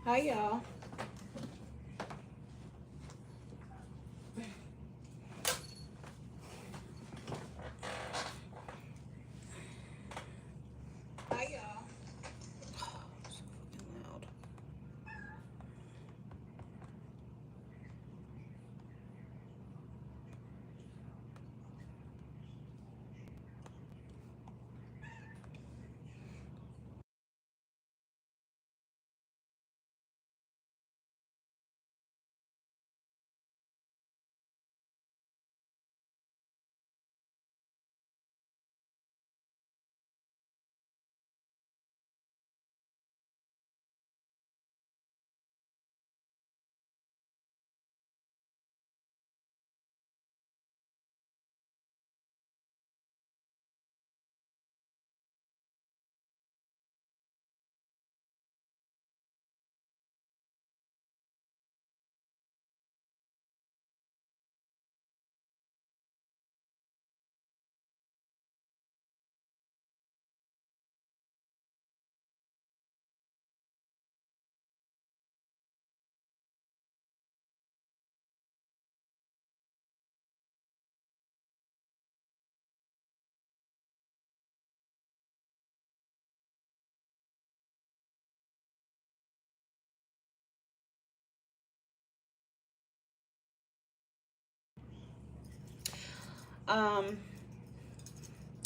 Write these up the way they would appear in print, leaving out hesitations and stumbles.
Hi, y'all. Hi, y'all. Oh, so fucking loud. Um,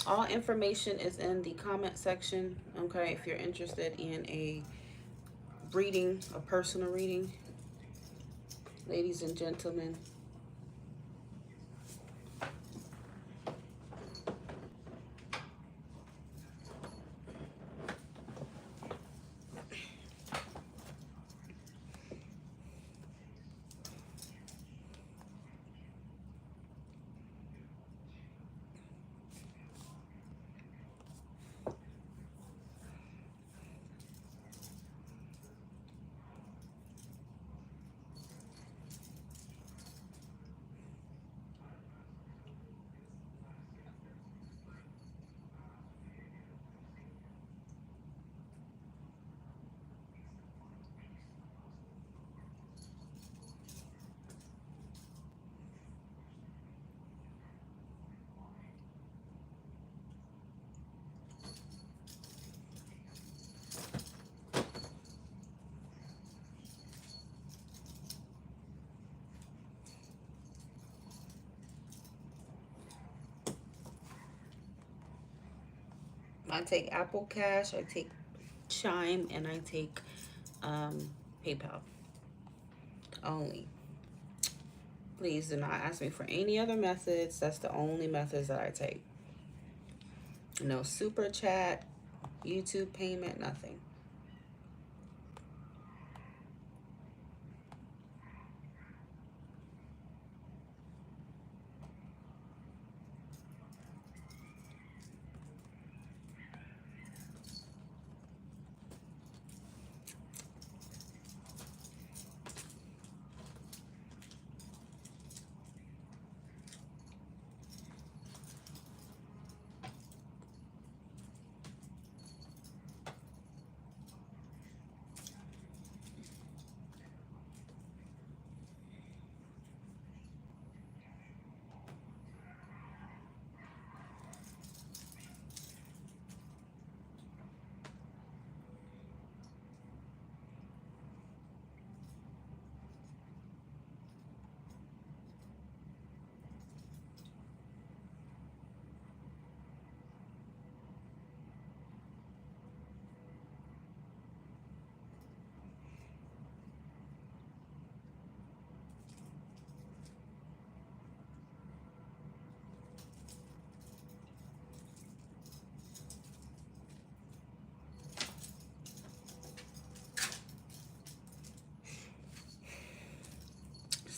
all information is in the comment section. Okay, if you're interested in a reading, a personal reading, ladies and gentlemen. I take Apple Cash, I take Chime, and I take um, PayPal only. Please do not ask me for any other methods. That's the only methods that I take. No super chat, YouTube payment, nothing.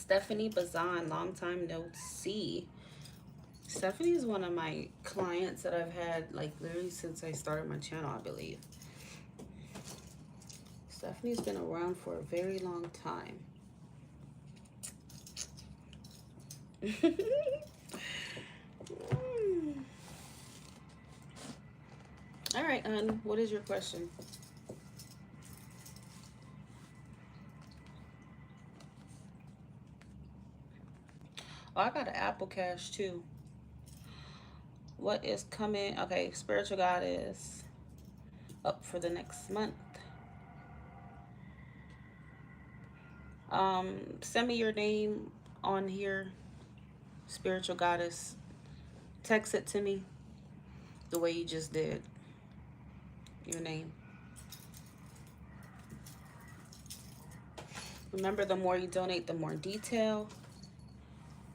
Stephanie Bazan, long time no see. Stephanie is one of my clients that I've had like literally since I started my channel, I believe. Stephanie's been around for a very long time. All right, what is your question? Oh, I got an Apple Cash too. What is coming? Okay, spiritual goddess up for the next month. Send me your name on here, spiritual goddess. Text it to me the way you just did. Your name. Remember, the more you donate, the more detail.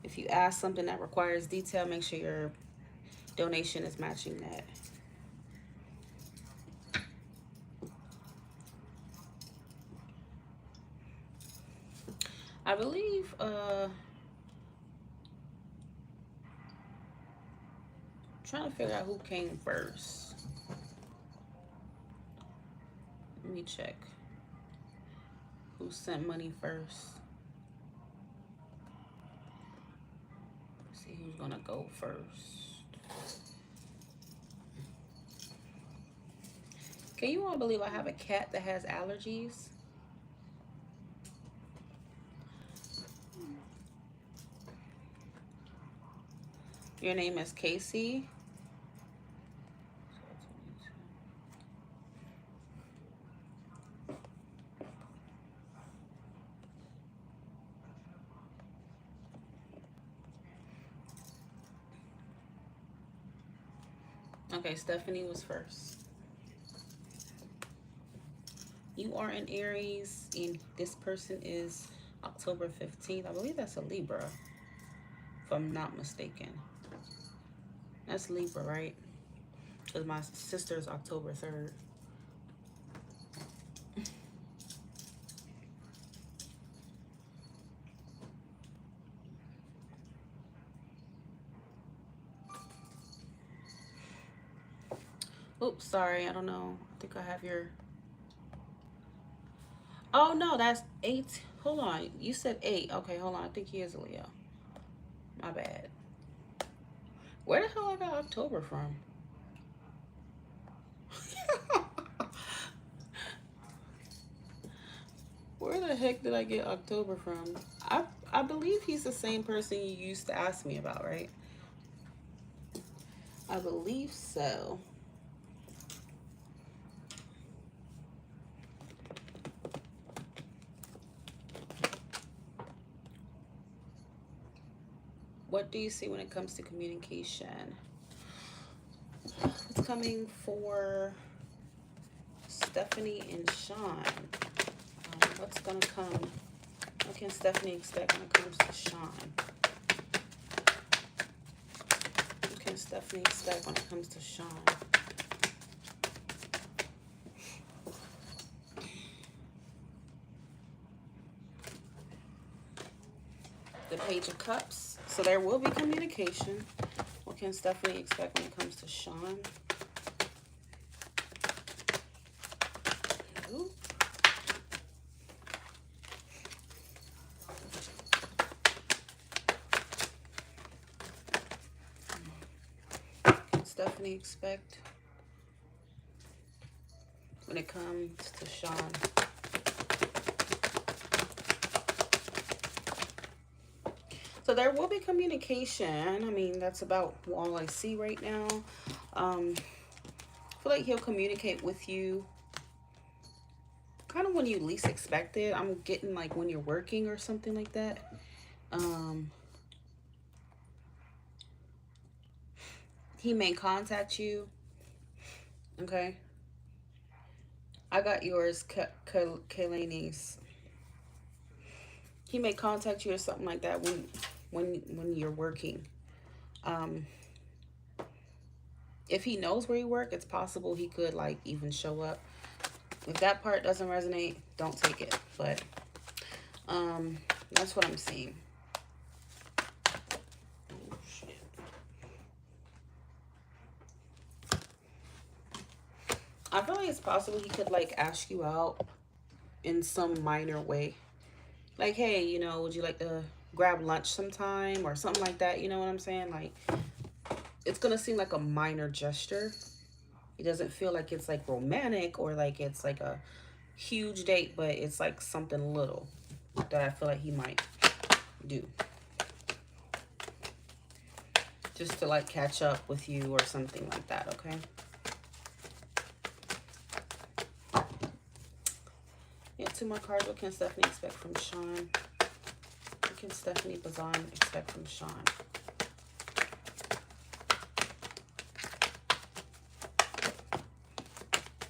If you ask something that requires detail, make sure your donation is matching that. I believe trying to figure out who came first. Let me check. Who sent money first? Let's see who's gonna go first. Can you all believe I have a cat that has allergies? Your name is Casey. Okay, Stephanie was first. You are an Aries, and this person is October 15th. I believe that's a Libra, if I'm not mistaken. That's Libra, right? Because my sister's October 3rd. Oops, sorry, I don't know. I think I have your... Oh, no, that's 8. Hold on. You said 8. Okay, hold on. I think he is a Leo. My bad. Where the hell I got October from? Where the heck did I get October from? I believe he's the same person you used to ask me about, right? I believe so. What do you see when it comes to communication? What's coming for Stephanie and Sean? What's gonna come? What can Stephanie expect when it comes to Sean? What can Stephanie expect when it comes to Sean? The Page of Cups. So there will be communication. What can Stephanie expect when it comes to Sean? Ooh. Can Stephanie expect when it comes to Sean? So there will be communication. I mean, that's about all I see right now. I feel like he'll communicate with you kind of when you least expect it. I'm getting like when you're working or something like that. He may contact you. Okay. I got yours, Kalani's. He may contact you or something like that when you're working. If he knows where you work, it's possible he could like even show up. If that part doesn't resonate, don't take it. But that's what I'm seeing. Oh, shit. I feel like it's possible he could like ask you out in some minor way. Like, hey, you know, would you like to grab lunch sometime or something like that? You know what I'm saying? Like, it's going to seem like a minor gesture. It doesn't feel like it's like romantic or like it's like a huge date, but it's like something little that I feel like he might do. just to like catch up with you or something like that, okay? Yeah, 2 more cards. What can Stephanie expect from Sean? What can Stephanie Bazan expect from Sean?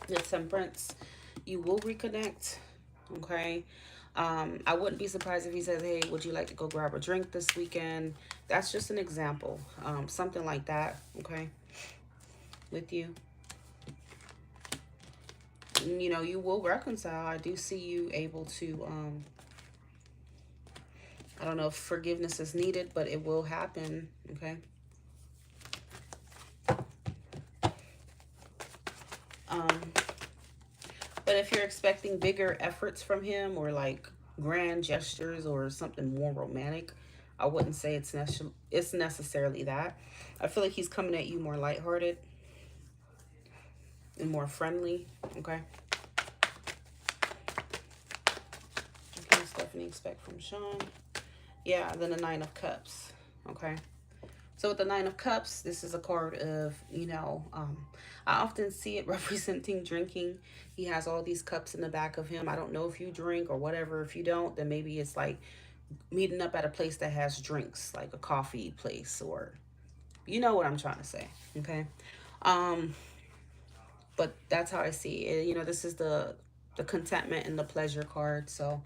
The Temperance. You will reconnect, okay? I wouldn't be surprised if he says, hey, would you like to go grab a drink this weekend? That's just an example. Something like that, okay, with you. You know, you will reconcile. I do see you able to, I don't know if forgiveness is needed, but it will happen, okay? But if you're expecting bigger efforts from him or like grand gestures or something more romantic, I wouldn't say it's necessarily that. I feel like he's coming at you more lighthearted and more friendly, okay? What can Stephanie expect from Sean? Yeah, then the 9 of Cups, okay? So with the 9 of Cups, this is a card of, you know, I often see it representing drinking. He has all these cups in the back of him. I don't know if you drink or whatever. If you don't, then maybe it's like meeting up at a place that has drinks, like a coffee place, or you know what I'm trying to say, okay? But that's how I see it. You know, this is the contentment and the pleasure card. So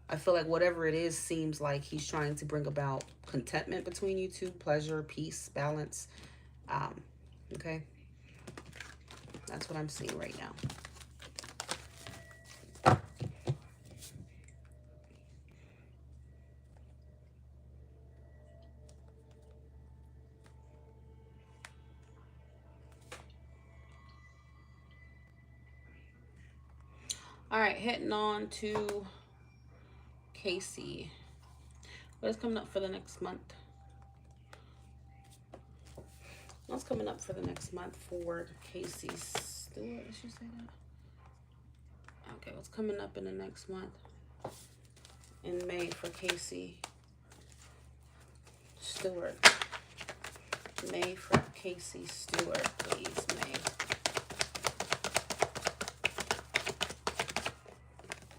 I feel like whatever it is seems like he's trying to bring about contentment between you two, pleasure, peace, balance. Okay. That's what I'm seeing right now. All right, heading on to Casey. What is coming up for the next month? What's coming up for the next month for Casey Stewart? Did she say that? Okay, what's coming up in the next month? In May for Casey Stewart. May for Casey Stewart, please, May.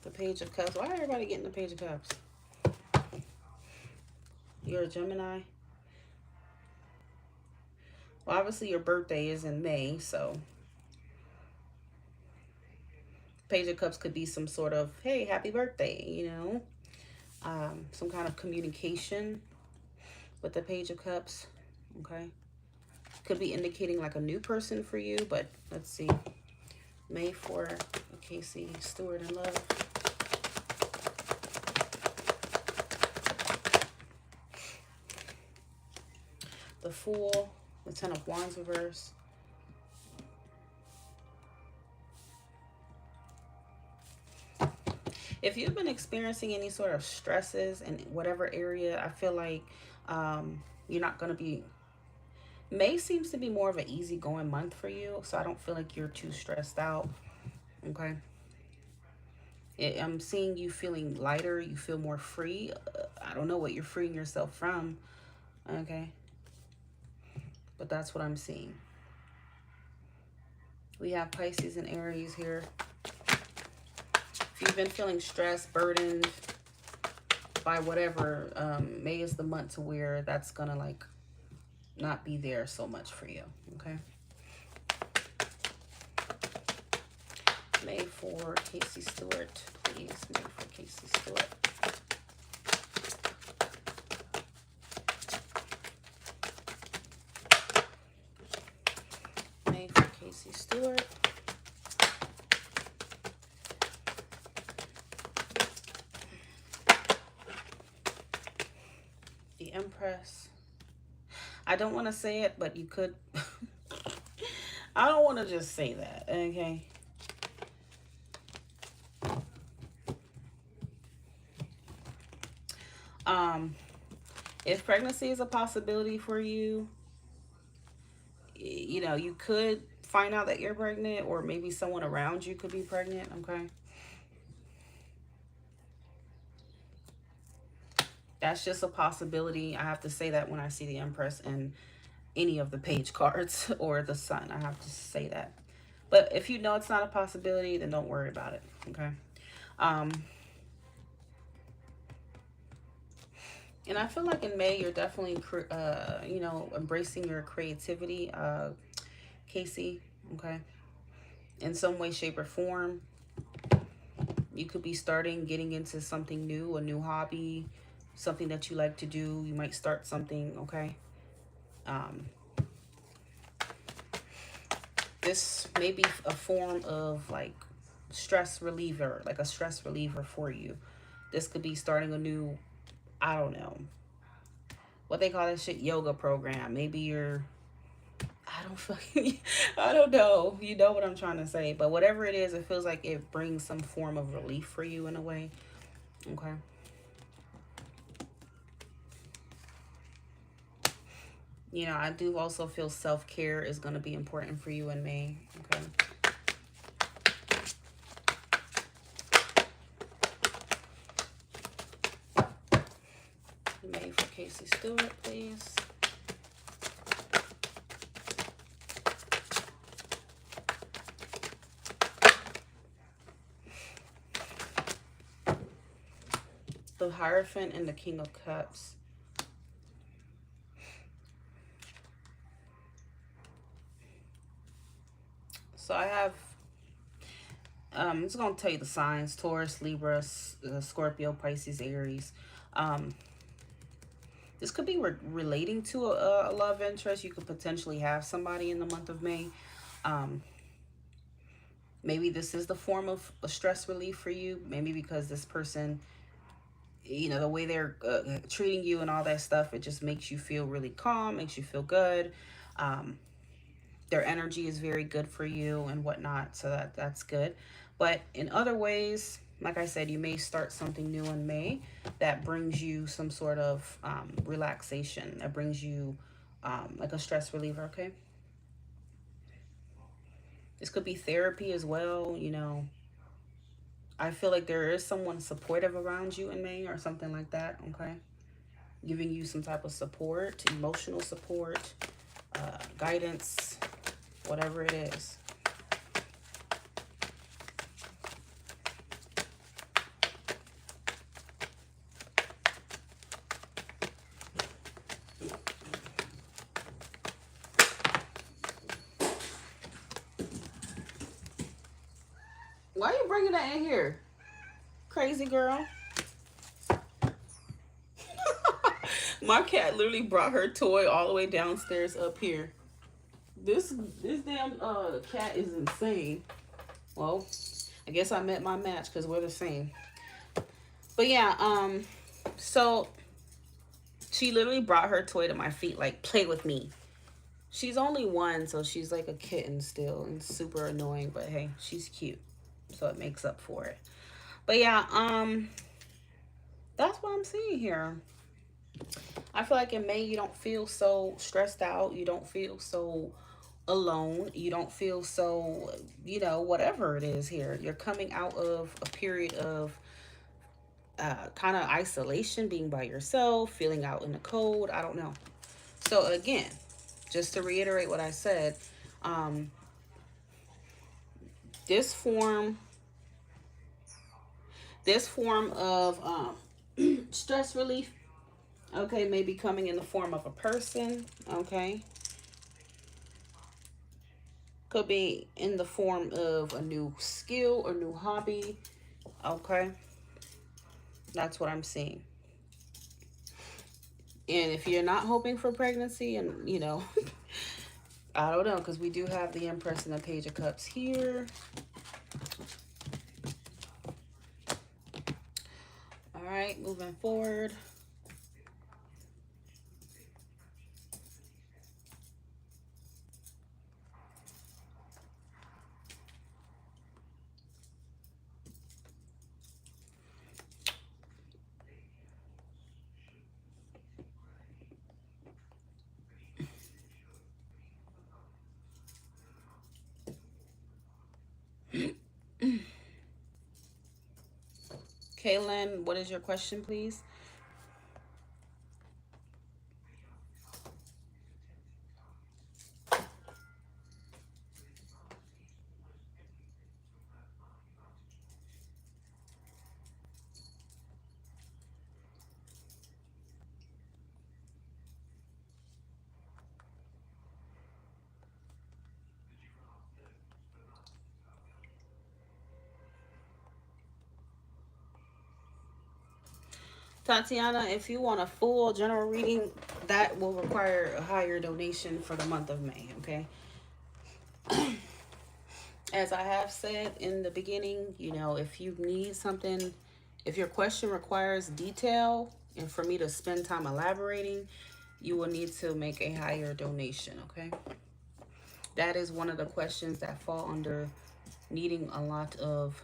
The Page of Cups. Why is everybody getting the Page of Cups? You're a Gemini. Well, obviously your birthday is in May, so Page of Cups could be some sort of, hey, happy birthday, you know? Some kind of communication with the Page of Cups, okay? Could be indicating like a new person for you, but let's see. May for Casey Stewart in love. The Fool, the 10 of Wands reverse. If you've been experiencing any sort of stresses in whatever area, I feel like you're not going to be... May seems to be more of an easygoing month for you, so I don't feel like you're too stressed out, okay? I'm seeing you feeling lighter. You feel more free. I don't know what you're freeing yourself from, okay? But that's what I'm seeing. We have Pisces and Aries here. If you've been feeling stressed, burdened by whatever, May is the month to where that's gonna like not be there so much for you, okay? May for Casey Stewart, please. May for Casey Stewart. May for Casey Stewart. The Empress. I don't want to say it, but you could. I don't want to just say that, okay? If pregnancy is a possibility for you, you know, you could find out that you're pregnant, or maybe someone around you could be pregnant, okay? That's just a possibility. I have to say that when I see the Empress, and any of the page cards or the sun. I have to say that. But if you know it's not a possibility, then don't worry about it. Okay. And I feel like in May, you're definitely, you know, embracing your creativity, Casey. Okay. In some way, shape, or form. You could be getting into something new, a new hobby, something that you like to do. You might start something, okay? Um, this may be a form of like stress reliever, like a stress reliever for you. This could be starting a new, I don't know, what they call that shit, yoga program. Maybe you're, I don't fucking, I don't know. You know what I'm trying to say. But whatever it is, it feels like it brings some form of relief for you in a way. Okay. You know, I do also feel self-care is going to be important for you in May. Okay. May for Casey Stewart, please. The Hierophant and the King of Cups. So I have, I'm just going to tell you the signs: Taurus, Libra, Scorpio, Pisces, Aries. This could be relating to a love interest. You could potentially have somebody in the month of May. Maybe this is the form of a stress relief for you. Maybe because this person, you know, the way they're treating you and all that stuff, it just makes you feel really calm, makes you feel good. Their energy is very good for you and whatnot, so that's good. But in other ways, like I said, you may start something new in May that brings you some sort of relaxation, that brings you like a stress reliever. Okay, this could be therapy as well. You know, I feel like there is someone supportive around you in May or something like that. Okay, giving you some type of support, emotional support, guidance, whatever it is. Why are you bringing that in here? Crazy girl. My cat literally brought her toy all the way downstairs up here. This damn cat is insane. Well, I guess I met my match because we're the same. But yeah, so she literally brought her toy to my feet, like, play with me. She's only one, so she's like a kitten still and super annoying, but hey, she's cute. So it makes up for it. But yeah, that's what I'm seeing here. I feel like in May you don't feel so stressed out. You don't feel so alone. You don't feel so, you know, whatever it is here. You're coming out of a period of kind of isolation, being by yourself, feeling out in the cold. I don't know. So again, just to reiterate what I said, um, this form, this form of stress relief, okay, may be coming in the form of a person, okay, could be in the form of a new skill or new hobby, okay. That's what I'm seeing. And if you're not hoping for pregnancy, and you know, I don't know, because we do have the Empress and the Page of Cups here. All right, moving forward. Kaylin, what is your question, please? Tatiana, if you want a full general reading, that will require a higher donation for the month of May, okay? As I have said in the beginning, you know, if you need something, if your question requires detail and for me to spend time elaborating, you will need to make a higher donation, okay? That is one of the questions that fall under needing a lot of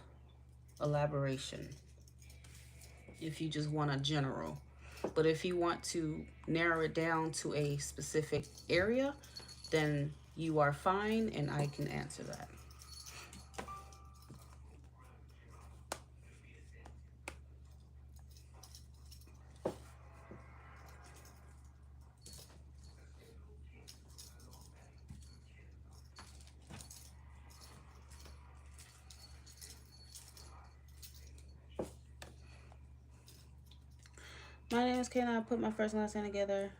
elaboration if you just want a general. But if you want to narrow it down to a specific area, then you are fine and I can answer that. My name is Kayla. I put my first and last name together.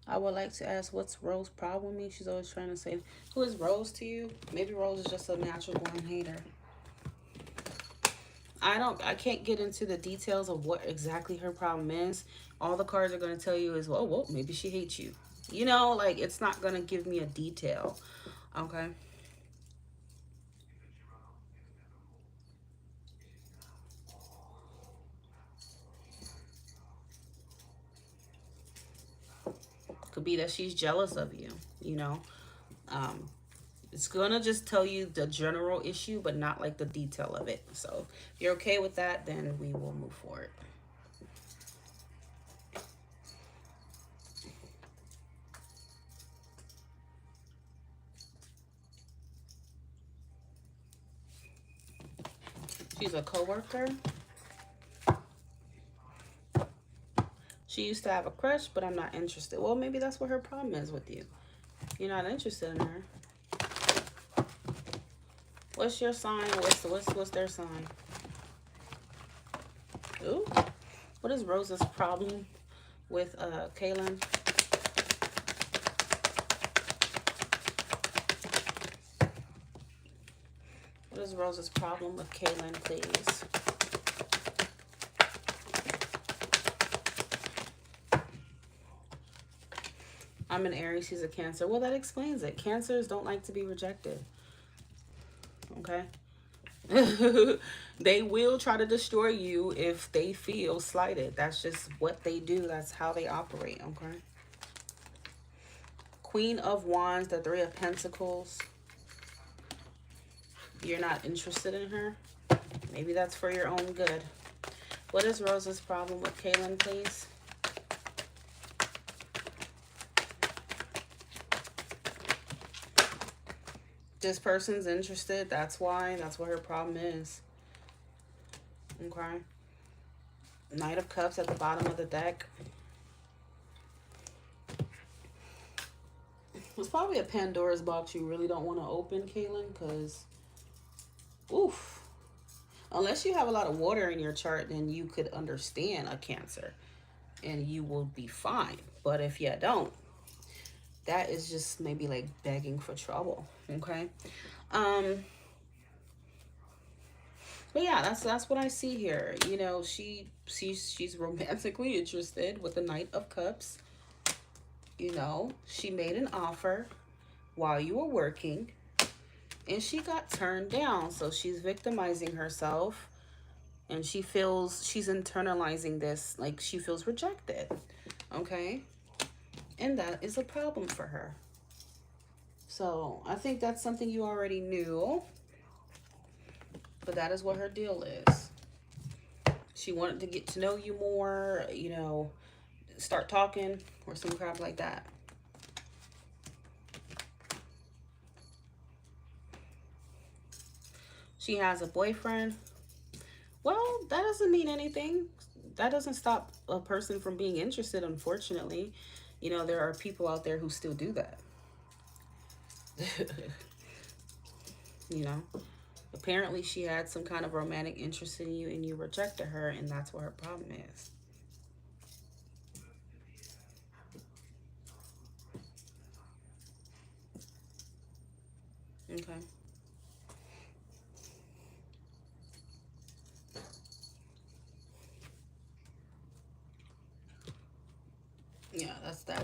I would like to ask, what's Rose's problem with me? She's always trying to say, who is Rose to you? Maybe Rose is just a natural born hater. I can't get into the details of what exactly her problem is. All the cards are going to tell you is, well, maybe she hates you. You know, like, it's not going to give me a detail. Okay. Could be that she's jealous of you, you know. It's gonna just tell you the general issue, but not like the detail of it. So if you're okay with that, then we will move forward. She's a coworker. She used to have a crush, but I'm not interested. Well, maybe that's what her problem is with you. You're not interested in her. What's your sign? What's their sign? Ooh. What is Rose's problem with Kaylin? What is Rose's problem with Kaylin, please? I'm an Aries, he's a Cancer. Well, that explains it. Cancers don't like to be rejected. Okay? They will try to destroy you if they feel slighted. That's just what they do. That's how they operate, okay? Queen of Wands, the Three of Pentacles. You're not interested in her. Maybe that's for your own good. What is Rose's problem with Kaylin, please? This person's interested. That's why. That's what her problem is. Okay. Knight of Cups at the bottom of the deck. It's probably a Pandora's box you really don't want to open, Kaylin, because, oof. Unless you have a lot of water in your chart, then you could understand a Cancer and you will be fine. But if you don't, that is just maybe like begging for trouble, okay? But yeah, that's what I see here. You know, she's romantically interested with the Knight of Cups. You know, she made an offer while you were working and she got turned down. So she's victimizing herself and she feels she's internalizing this, like she feels rejected, okay? And that is a problem for her. So I think that's something you already knew, but that is what her deal is. She wanted to get to know you more, you know, start talking or some crap like that. She has a boyfriend. Well, that doesn't mean anything. That doesn't stop a person from being interested, unfortunately. You know, there are people out there who still do that. You know, apparently she had some kind of romantic interest in you and you rejected her, and that's what her problem is. Okay.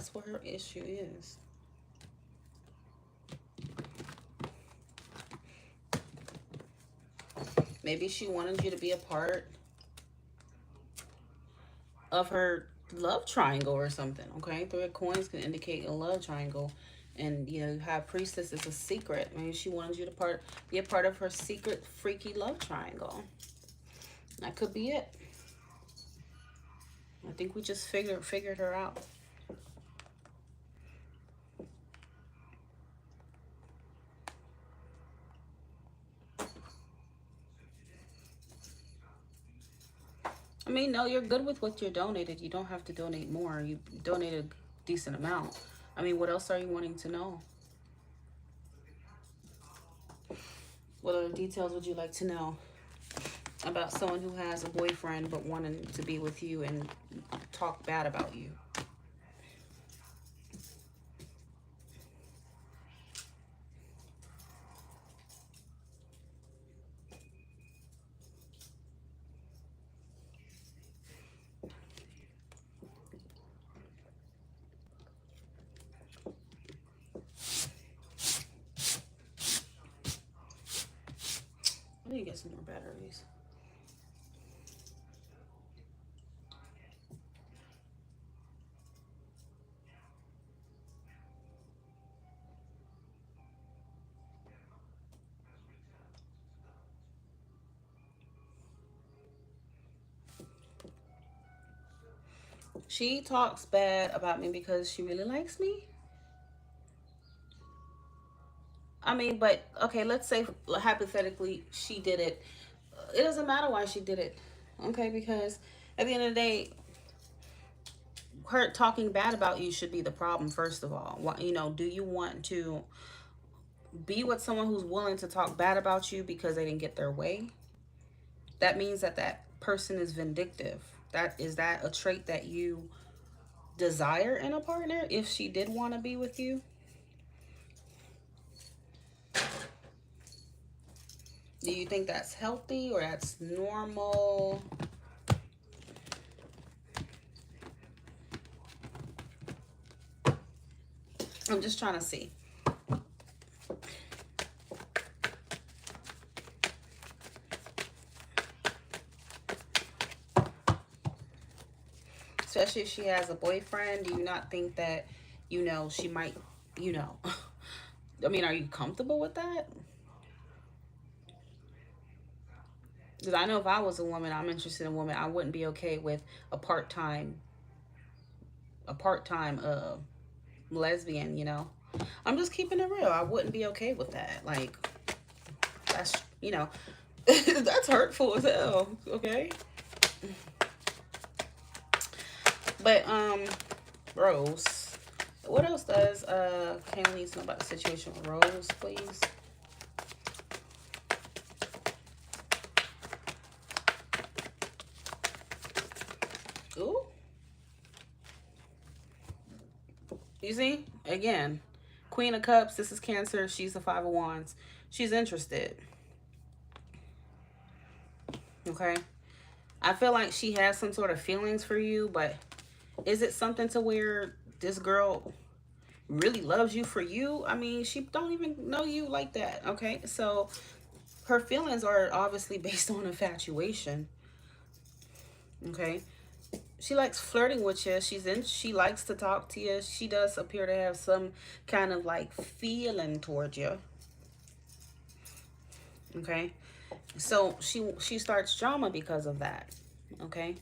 That's what her issue is. Maybe she wanted you to be a part of her love triangle or something, okay? Three of Coins can indicate a love triangle. And, you know, High Priestess is a secret. Maybe she wanted you to be a part of her secret, freaky love triangle. That could be it. I think we just figured her out. I mean, no, you're good with what you donated. You don't have to donate more. You donated a decent amount. I mean, what else are you wanting to know? What other details would you like to know about someone who has a boyfriend but wanting to be with you and talk bad about you? I need to get some more batteries. She talks bad about me because she really likes me. I mean, but okay, let's say hypothetically she did it. It doesn't matter why she did it, okay? Because at the end of the day, her talking bad about you should be the problem, first of all. What, you know, do you want to be with someone who's willing to talk bad about you because they didn't get their way? That means that that person is vindictive. That a trait that you desire in a partner if she did want to be with you? Do you think that's healthy or that's normal? I'm just trying to see. Especially if she has a boyfriend, do you not think that, you know, she might, you know, I mean, are you comfortable with that? Because I know if I was a woman, I'm interested in a woman, I wouldn't be okay with a part-time, a part-time lesbian, you know. I'm just keeping it real. I wouldn't be okay with that. Like, that's, you know, that's hurtful as hell, okay? But, Rose. What else does, Kayla needs to know about the situation with Rose, please? Ooh. You see? Again, Queen of Cups, this is Cancer. She's the Five of Wands. She's interested. Okay? I feel like she has some sort of feelings for you, but is it something to where this girl really loves you for you? I mean, she don't even know you like that, okay? So her feelings are obviously based on infatuation, okay? She likes flirting with you. She likes to talk to you. She does appear to have some kind of like feeling towards you, okay? So she starts drama because of that, okay?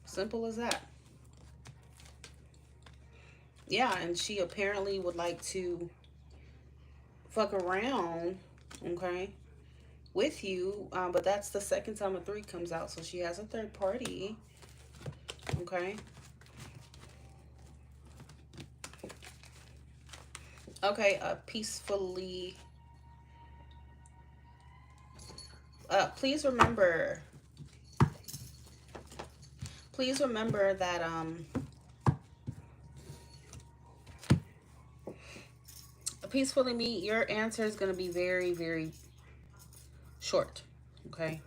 Simple as that. Yeah, and she apparently would like to fuck around, okay, with you, but that's the second time a 3 comes out, so she has a third party, okay? Okay, peacefully. Please remember that peacefully meet, your answer is going to be very, very short, okay,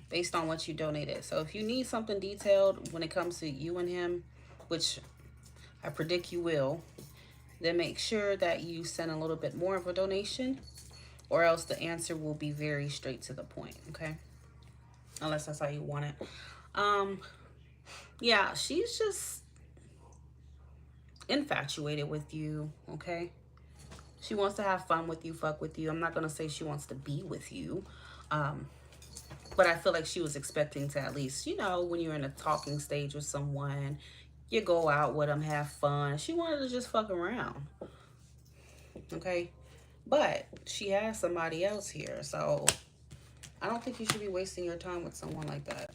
based on what you donated. So if you need something detailed when it comes to you and him, which I predict you will. Then make sure that you send a little bit more of a donation, or else the answer will be very straight to the point, okay? Unless that's how you want it. Um, yeah, she's just infatuated with you, okay? She wants to have fun with you, fuck with you. I'm not gonna say she wants to be with you. Um, but I feel like she was expecting to at least, you know, when you're in a talking stage with someone, you go out with them, have fun. She wanted to just fuck around, okay? But she has somebody else here, so I don't think you should be wasting your time with someone like that.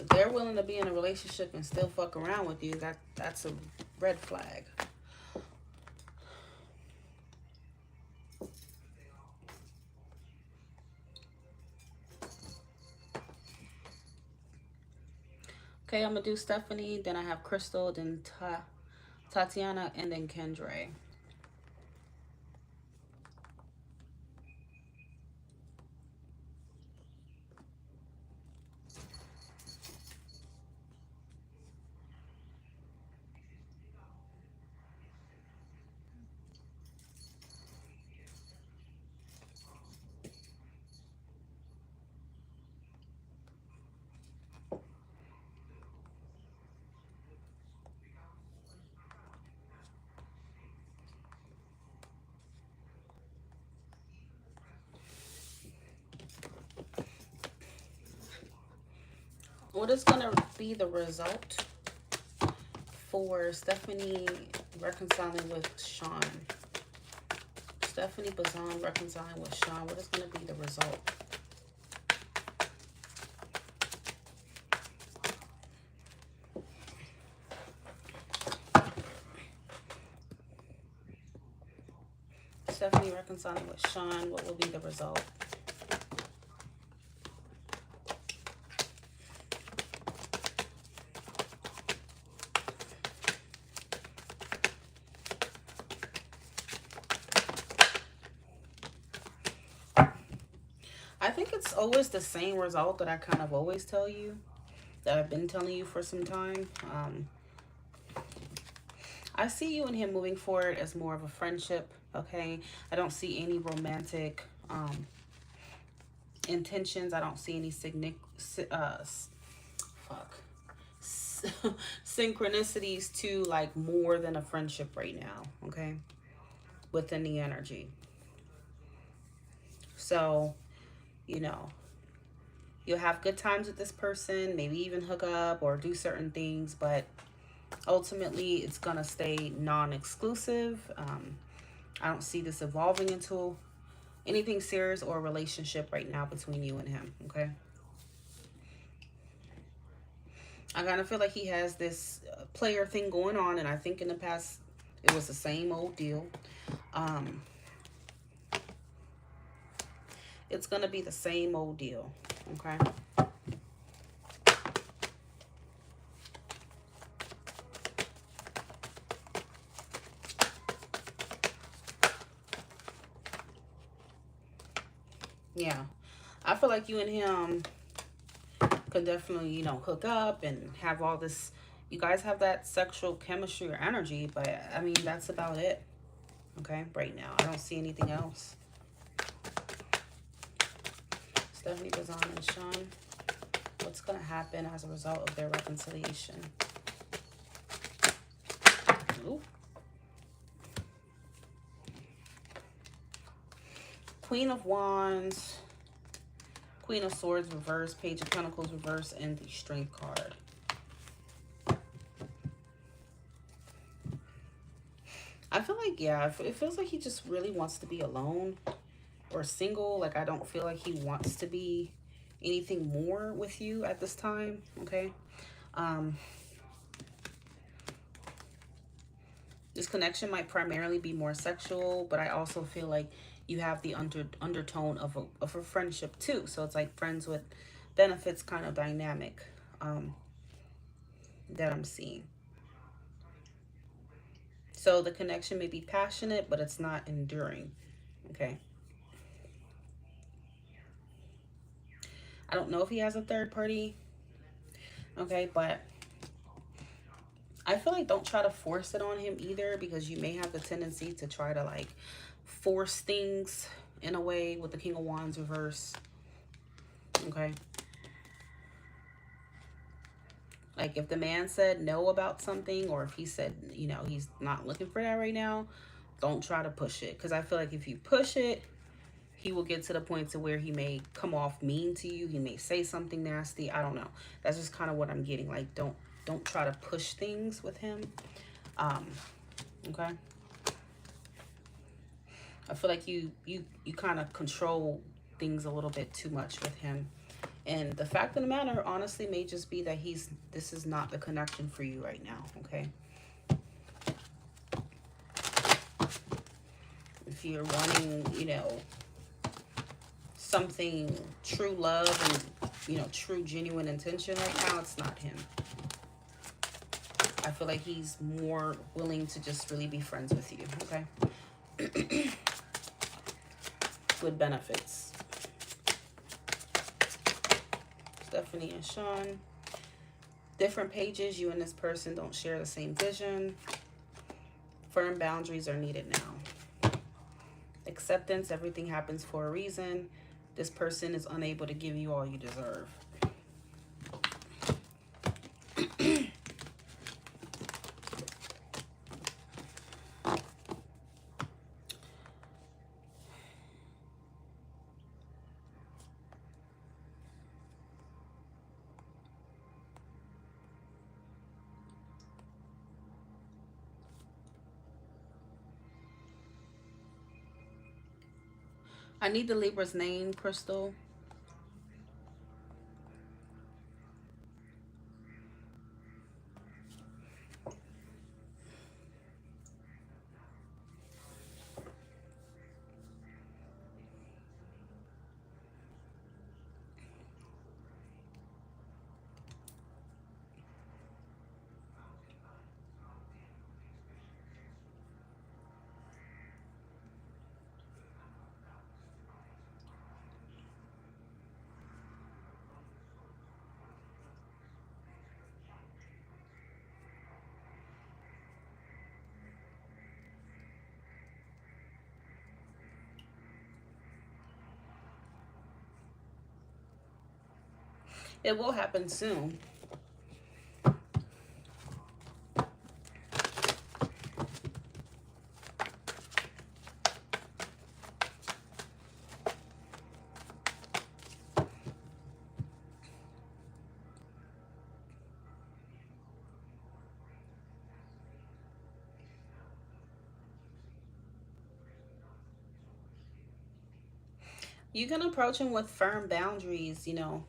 If they're willing to be in a relationship and still fuck around with you, that's a red flag. Okay, I'm gonna do Stephanie, then I have Crystal, then Tatiana, and then Kendra. What is gonna be the result for Stephanie reconciling with Sean? Stephanie Bazan reconciling with Sean. What is gonna be the result? Stephanie reconciling with Sean. What will be the result? I think it's always the same result that I kind of always tell you, that I've been telling you for some time. I see you and him moving forward as more of a friendship, okay? I don't see any romantic intentions. I don't see any fuck. Synchronicities to like more than a friendship right now, okay? Within the energy. So, you know, you'll have good times with this person, maybe even hook up or do certain things, but ultimately it's gonna stay non-exclusive. I don't see this evolving into anything serious or a relationship right now between you and him, okay? I kind of feel like he has this player thing going on, and I think in the past it was the same old deal. Um, it's gonna be the same old deal, okay? Yeah, I feel like you and him could definitely, you know, hook up and have all this. You guys have that sexual chemistry or energy, but I mean, that's about it, okay? Right now, I don't see anything else. Stephanie Bazan and Sean, what's going to happen as a result of their reconciliation? Ooh. Queen of Wands, Queen of Swords reverse, Page of Pentacles reverse, and the Strength card. I feel like, yeah, it feels like he just really wants to be alone or single. Like, I don't feel like he wants to be anything more with you at this time, okay? This connection might primarily be more sexual, but I also feel like you have the undertone of a friendship too. So it's like friends with benefits kind of dynamic that I'm seeing. So the connection may be passionate, but it's not enduring, okay? I don't know if he has a third party Okay, but I feel like don't try to force it on him either, because you may have the tendency to try to like force things in a way with the King of Wands reverse. Okay. Like if the man said no about something, or if he said, you know, he's not looking for that right now, don't try to push it. Because I feel like if you push it, he will get to the point to where he may come off mean to you. He may say something nasty. I don't know. That's just kind of what I'm getting. Like don't try to push things with him. Okay. I feel like you kind of control things a little bit too much with him. And the fact of the matter, honestly, may just be that this is not the connection for you right now, okay? If you're wanting, you know, something true love and, you know, true genuine intention right now, it's not him. I feel like he's more willing to just really be friends with you, okay? With benefits. Stephanie and Sean. Different pages. You and this person don't share the same vision. Firm boundaries are needed now. Acceptance. Everything happens for a reason. This person is unable to give you all you deserve. I need the Libra's name, Crystal. It will happen soon. You can approach him with firm boundaries, you know.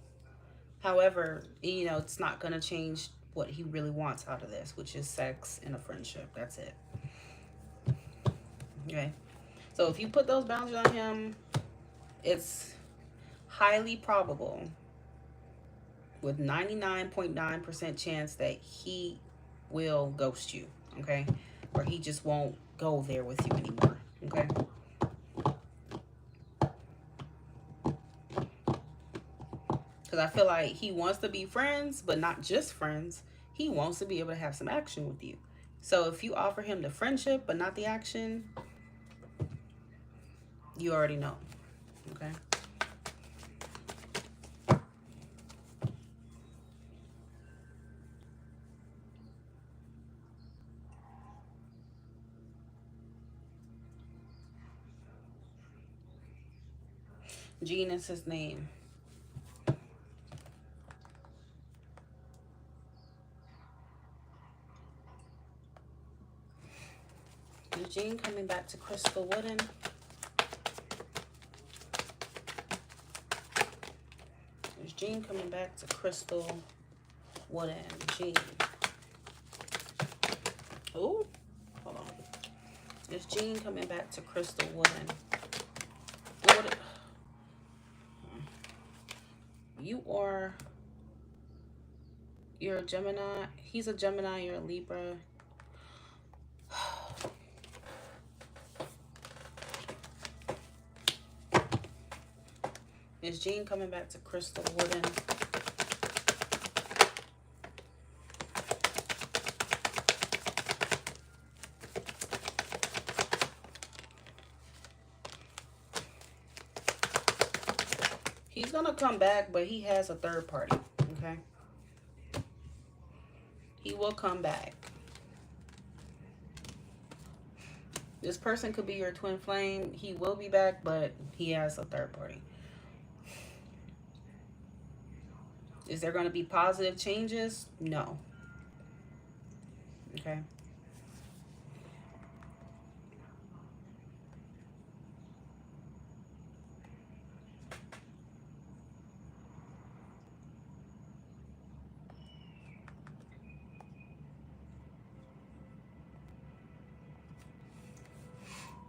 However, you know, it's not going to change what he really wants out of this, which is sex and a friendship. That's it. Okay. So if you put those boundaries on him, it's highly probable, with 99.9% chance, that he will ghost you. Okay. Or he just won't go there with you anymore. Okay. Because I feel like he wants to be friends, but not just friends. He wants to be able to have some action with you. So if you offer him the friendship, but not the action, you already know. Okay. Gene is his name. Eugene coming back to Crystal Wooden. There's Gene coming back to Crystal Wooden. Gene. Oh, hold on. There's Gene coming back to Crystal Wooden. What? You're a Gemini. He's a Gemini. You're a Libra. Is Gene coming back to Crystal Wooden? He's going to come back, but he has a third party, okay? He will come back. This person could be your twin flame. He will be back, but he has a third party. Is there going to be positive changes? No. Okay.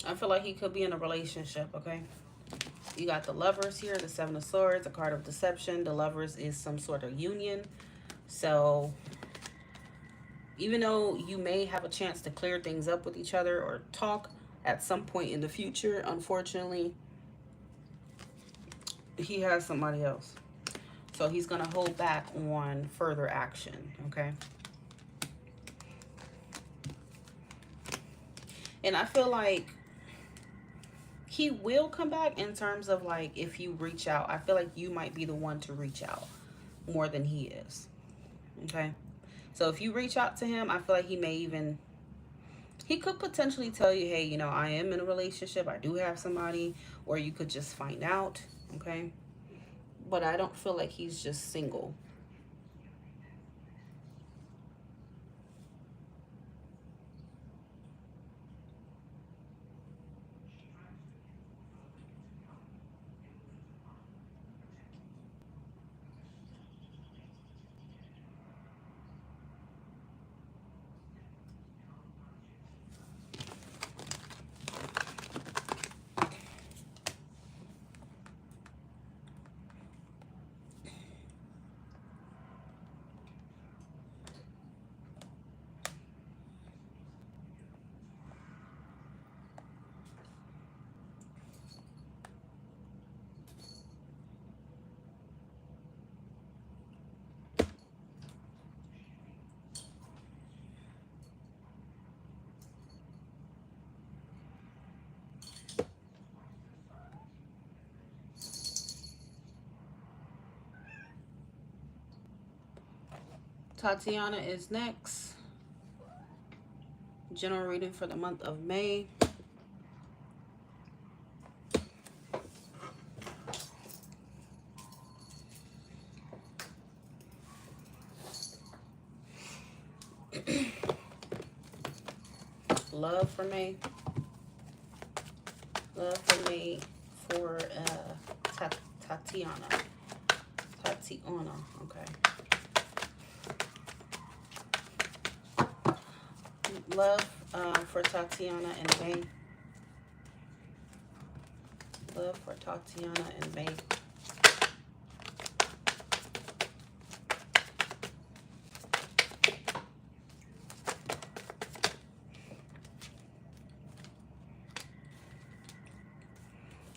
I feel like he could be in a relationship, okay? You got the Lovers here, the Seven of Swords, the card of deception. The Lovers is some sort of union. So even though you may have a chance to clear things up with each other or talk at some point in the future, unfortunately, he has somebody else. So he's going to hold back on further action, okay? And I feel like he will come back in terms of, like, if you reach out. I feel like you might be the one to reach out more than he is, okay? So if you reach out to him, I feel like he could potentially tell you, hey, you know, I am in a relationship. I do have somebody. Or you could just find out, okay? But I don't feel like he's just single. Tatiana is next. General reading for the month of May. Love for May. Love for May for Tatiana. Tatiana, okay. Love for Tatiana in May. Love for Tatiana in May.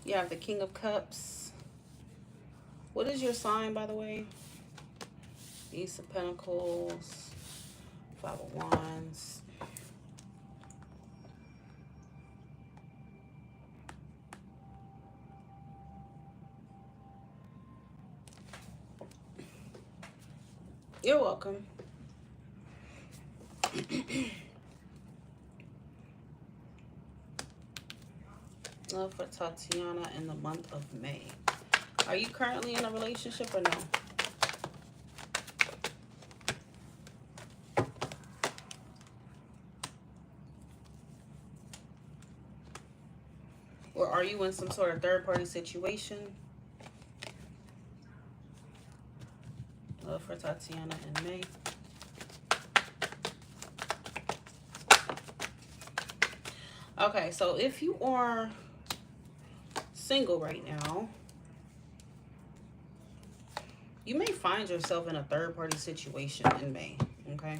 You have the King of Cups. What is your sign, by the way? Ace of Pentacles. Five of Wands. You're welcome. Love for Tatiana in the month of May. Are you currently in a relationship or no? Or are you in some sort of third-party situation? Love for Tatiana in May. Okay, so if you are single right now, you may find yourself in a third-party situation in May, okay?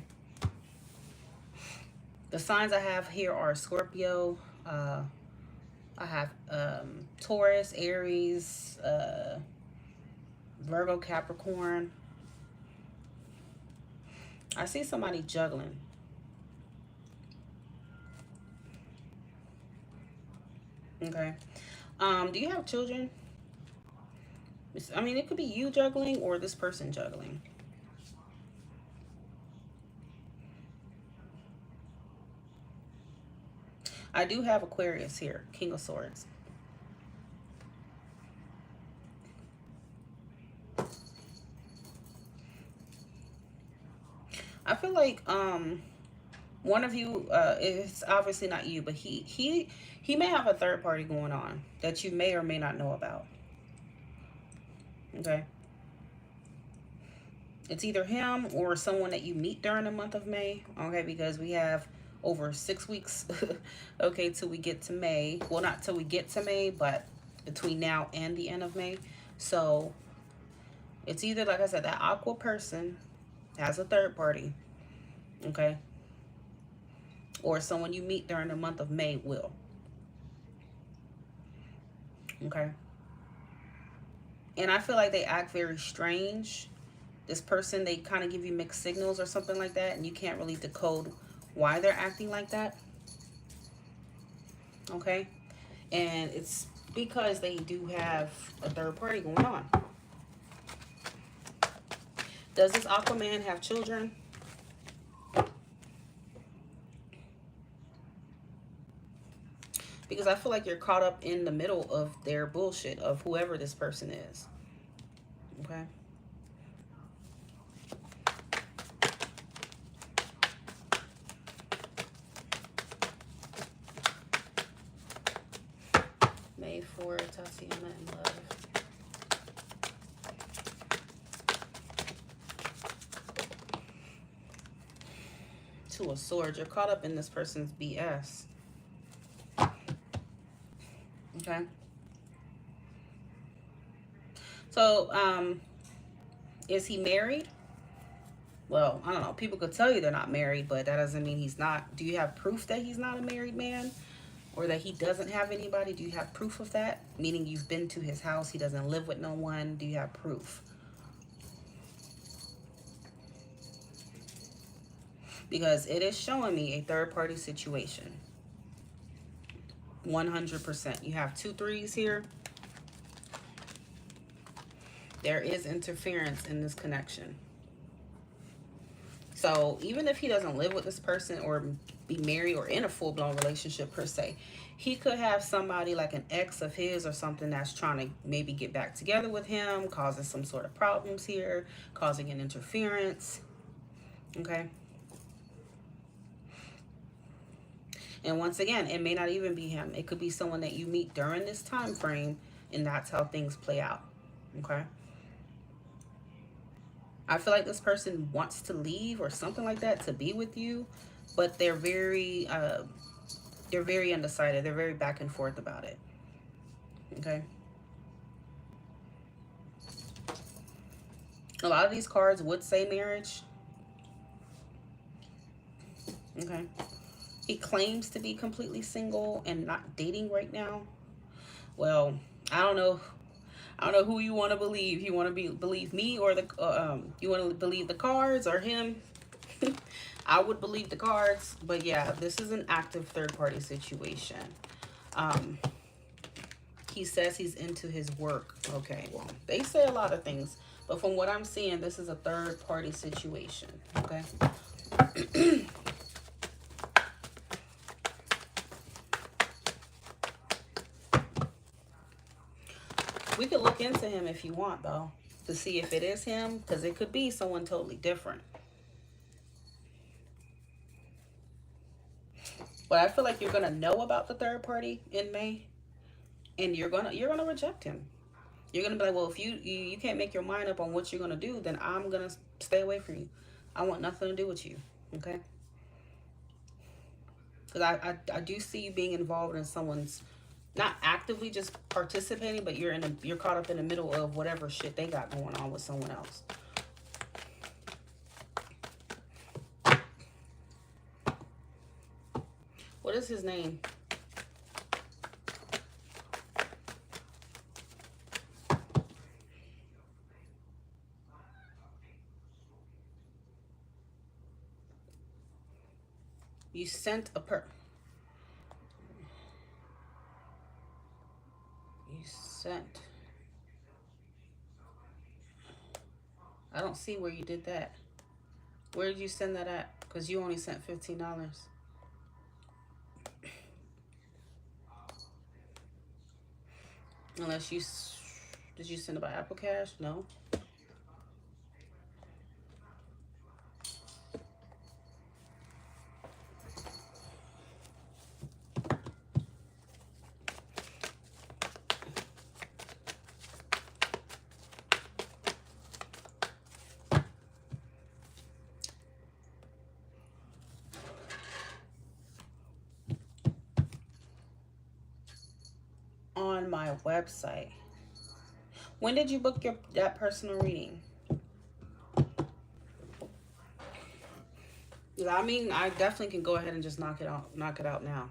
The signs I have here are Scorpio, I have Taurus, Aries, Virgo, Capricorn. I see somebody juggling. Okay. Do you have children? I mean, it could be you juggling or this person juggling. I do have Aquarius here, King of Swords. I feel like one of you, it's obviously not you, but he may have a third party going on that you may or may not know about. Okay. It's either him or someone that you meet during the month of May. Okay, because we have over 6 weeks. Okay, till we get to May. Well, not till we get to May, but between now and the end of May. So it's either, like I said, that aqua person has a third party. Okay. Or someone you meet during the month of May will. Okay. And I feel like they act very strange. This person, they kind of give you mixed signals or something like that, and you can't really decode why they're acting like that. Okay. And it's because they do have a third party going on. Does this Aquaman have children? Because I feel like you're caught up in the middle of their bullshit, of whoever this person is. Okay. May 4, Tatiana in love. Two of Swords. You're caught up in this person's BS. Okay. So, is he married? Well, I don't know. People could tell you they're not married, but that doesn't mean he's not. Do you have proof that he's not a married man? Or that he doesn't have anybody? Do you have proof of that? Meaning you've been to his house, he doesn't live with no one. Do you have proof? Because it is showing me a third party situation. 100%. You have 2 3s here. There is interference in this connection. So even if he doesn't live with this person or be married or in a full-blown relationship per se, he could have somebody like an ex of his or something that's trying to maybe get back together with him, causing some sort of problems here, causing an interference. Okay. And once again, it may not even be him. It could be someone that you meet during this time frame, and that's how things play out. Okay. I feel like this person wants to leave or something like that to be with you, but they're very undecided. They're very back and forth about it. Okay. A lot of these cards would say marriage. Okay. He claims to be completely single and not dating right now. Well, I don't know. I don't know who you want to believe. You want to believe me or you want to believe the cards or him? I would believe the cards, but yeah, this is an active third-party situation. He says he's into his work. Okay, well, they say a lot of things, but from what I'm seeing, this is a third-party situation. Okay. We could look into him if you want, though, to see if it is him, because it could be someone totally different. But I feel like you're gonna know about the third party in May, and you're gonna reject him. You're gonna be like, well, if you can't make your mind up on what you're gonna do, then I'm gonna stay away from you. I want nothing to do with you. Okay? Because I do see you being involved in someone's, not actively just participating, but you're caught up in the middle of whatever shit they got going on with someone else. What is his name? You sent a you sent I don't see where you did that. Where did you send that at? Because you only sent $15. Unless you... Did you send it by Apple Cash? No. On my website. When did you book that personal reading? Yeah, I mean, I definitely can go ahead and just knock it out now.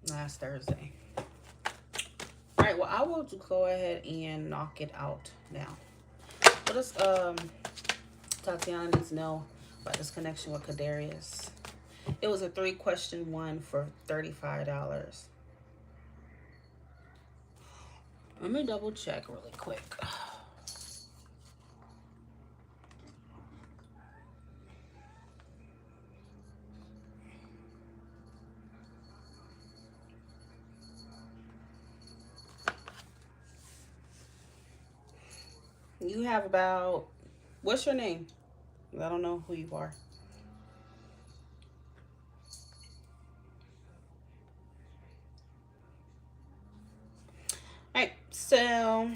Last Thursday. All right, well, I will go ahead and knock it out now. What does Tatiana needs to know about this connection with Aquarius? It was a 3-question one for $35. Let me double check really quick. You have about, what's your name? I don't know who you are. All right, so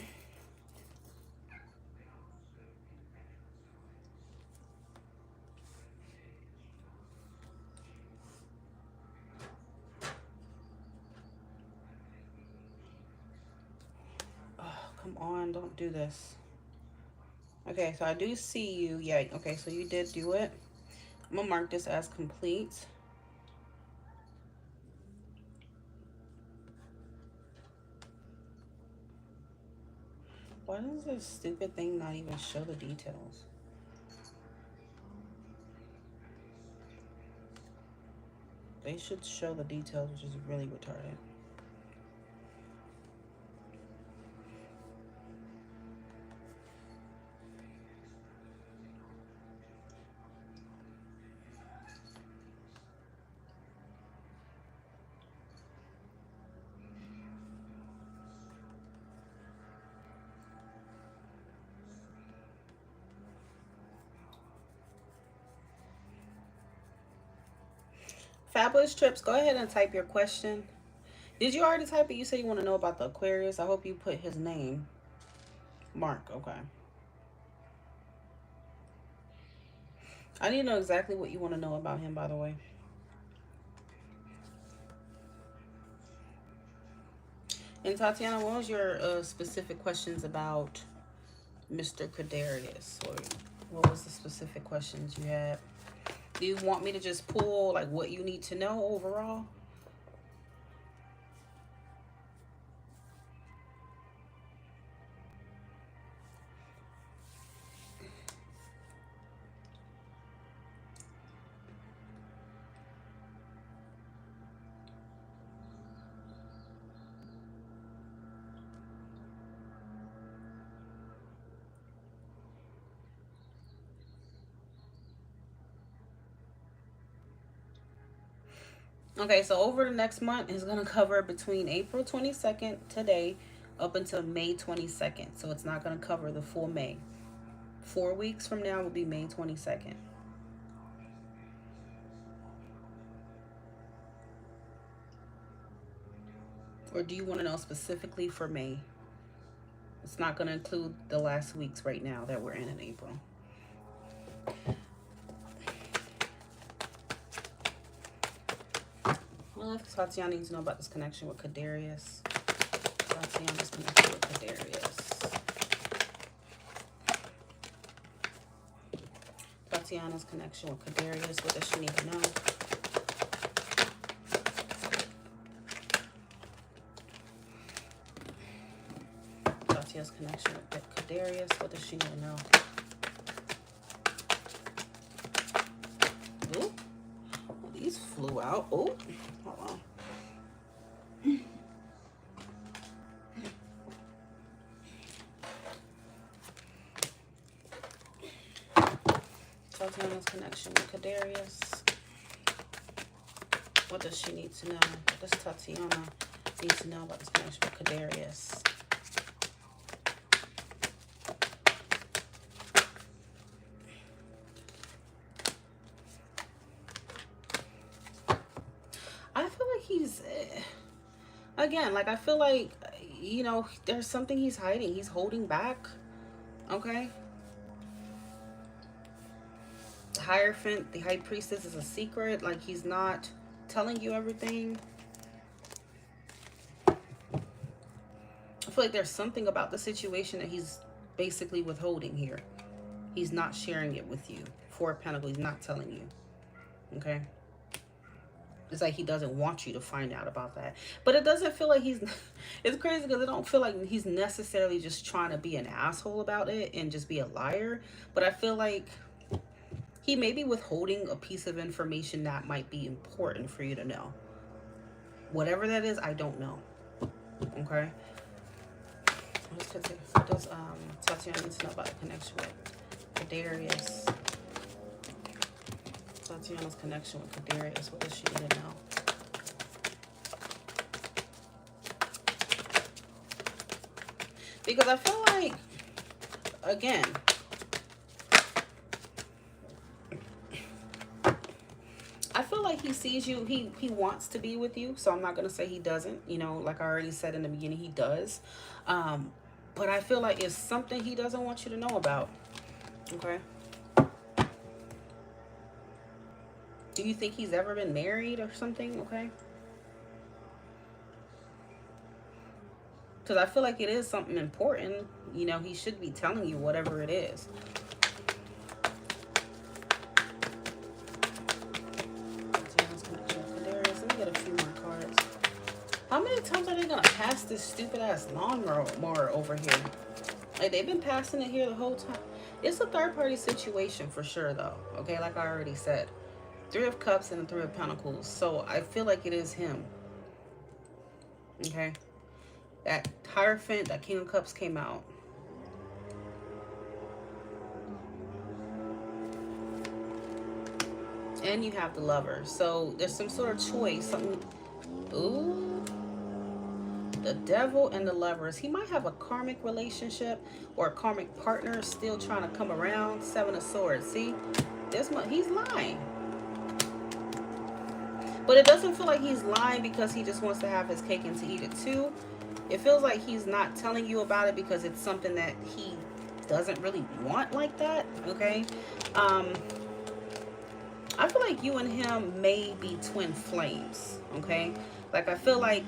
come on, don't do this. Okay, so I do see you. Yeah, okay, so you did do it. I'm gonna mark this as complete. Why does this stupid thing not even show the details? They should show the details, which is really retarded. Fabulous Trips, go ahead and type your question. Did you already type it? You said you want to know about the Aquarius. I hope you put his name. Mark, okay. I need to know exactly what you want to know about him, by the way. And Tatiana, what was your specific questions about Mr. Aquarius? Or what was the specific questions you had? Do you want me to just pull like what you need to know overall? Okay, so over the next month is going to cover between April 22nd today up until May 22nd. So it's not going to cover the full May. 4 weeks from now will be May 22nd. Or do you want to know specifically for May? It's not going to include the last weeks right now that we're in April. Well, Tatiana needs to know about this connection with Aquarius. Tatiana's connection with Aquarius. Tatiana's connection with Aquarius. What does she need to know? Tatiana's connection with Aquarius. What does she need to know? Ooh, well, these flew out. Oh, hold on. Tatiana's connection with Aquarius. What does she need to know? What does Tatiana need to know about this connection with Aquarius? I feel like he's, again, like I feel like, you know, there's something he's hiding. He's holding back, okay? The Hierophant, the High Priestess is a secret. Like he's not telling you everything. I feel like there's something about the situation that he's basically withholding here. He's not sharing it with you. Four of Pentacles, he's not telling you, okay? It's like he doesn't want you to find out about that. But it doesn't feel like he's... It's crazy because it don't feel like he's necessarily just trying to be an asshole about it and just be a liar. But I feel like he may be withholding a piece of information that might be important for you to know. Whatever that is, I don't know. Okay? What does Tatiana need to know about the connection with Darius? Tatiana's connection with Darius. What does she need to know? Because I feel like, again, I feel like he sees you. He wants to be with you. So I'm not going to say he doesn't. You know, like I already said in the beginning, he does. But I feel like it's something he doesn't want you to know about. Okay? Do you think he's ever been married or something? Okay? Because I feel like it is something important. You know, he should be telling you whatever it is. Let me get a few more cards. How many times are they going to pass this stupid ass lawnmower over here? Like, they've been passing it here the whole time. It's a third party situation for sure, though. Okay, like I already said. Three of Cups and the Three of Pentacles. So I feel like it is him. Okay. That Hierophant, that King of Cups came out. And you have the Lover. So there's some sort of choice. Something. Ooh. The Devil and the Lovers. He might have a karmic relationship or a karmic partner still trying to come around. Seven of Swords. See? He's lying. But it doesn't feel like he's lying because he just wants to have his cake and to eat it too. It feels like he's not telling you about it because it's something that he doesn't really want like that. Okay? I feel like you and him may be twin flames. Okay? Like, I feel like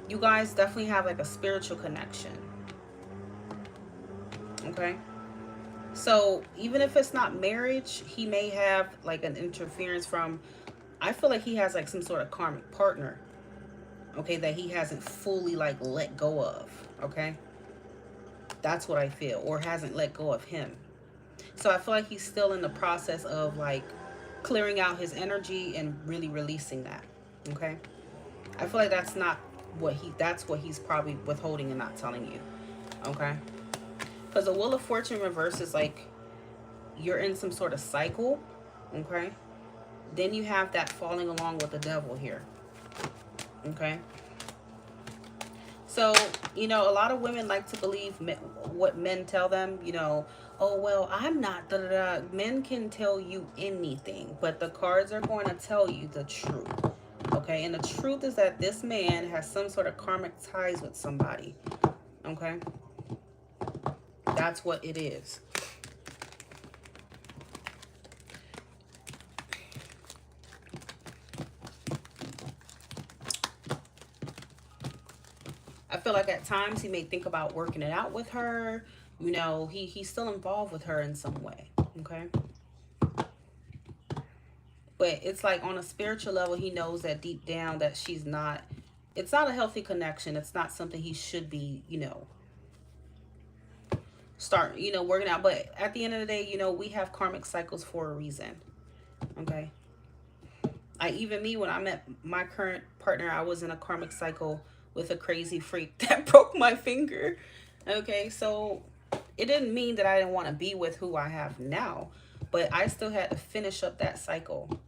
you guys definitely have like a spiritual connection. Okay? So even if it's not marriage, he may have like an interference from, I feel like he has like some sort of karmic partner, okay, that he hasn't fully like let go of, okay? That's what I feel, or hasn't let go of him. So I feel like he's still in the process of like clearing out his energy and really releasing that, okay? I feel like that's not what that's what he's probably withholding and not telling you, okay? Because the Wheel of Fortune reverse is like you're in some sort of cycle, okay? Then you have that falling along with the Devil here, okay? So, you know, a lot of women like to believe what men tell them, you know, oh, well, I'm not, da, da, da. Men can tell you anything, but the cards are going to tell you the truth, okay? And the truth is that this man has some sort of karmic ties with somebody, okay? That's what it is. I feel like at times he may think about working it out with her. You know, he's still involved with her in some way, okay? But it's like on a spiritual level, he knows that deep down that she's not it's not a healthy connection. It's not something he should be, you know, working out. But at the end of the day, you know, we have karmic cycles for a reason. Okay. Even me, when I met my current partner, I was in a karmic cycle with a crazy freak that broke my finger. Okay, so it didn't mean that I didn't want to be with who I have now, but I still had to finish up that cycle.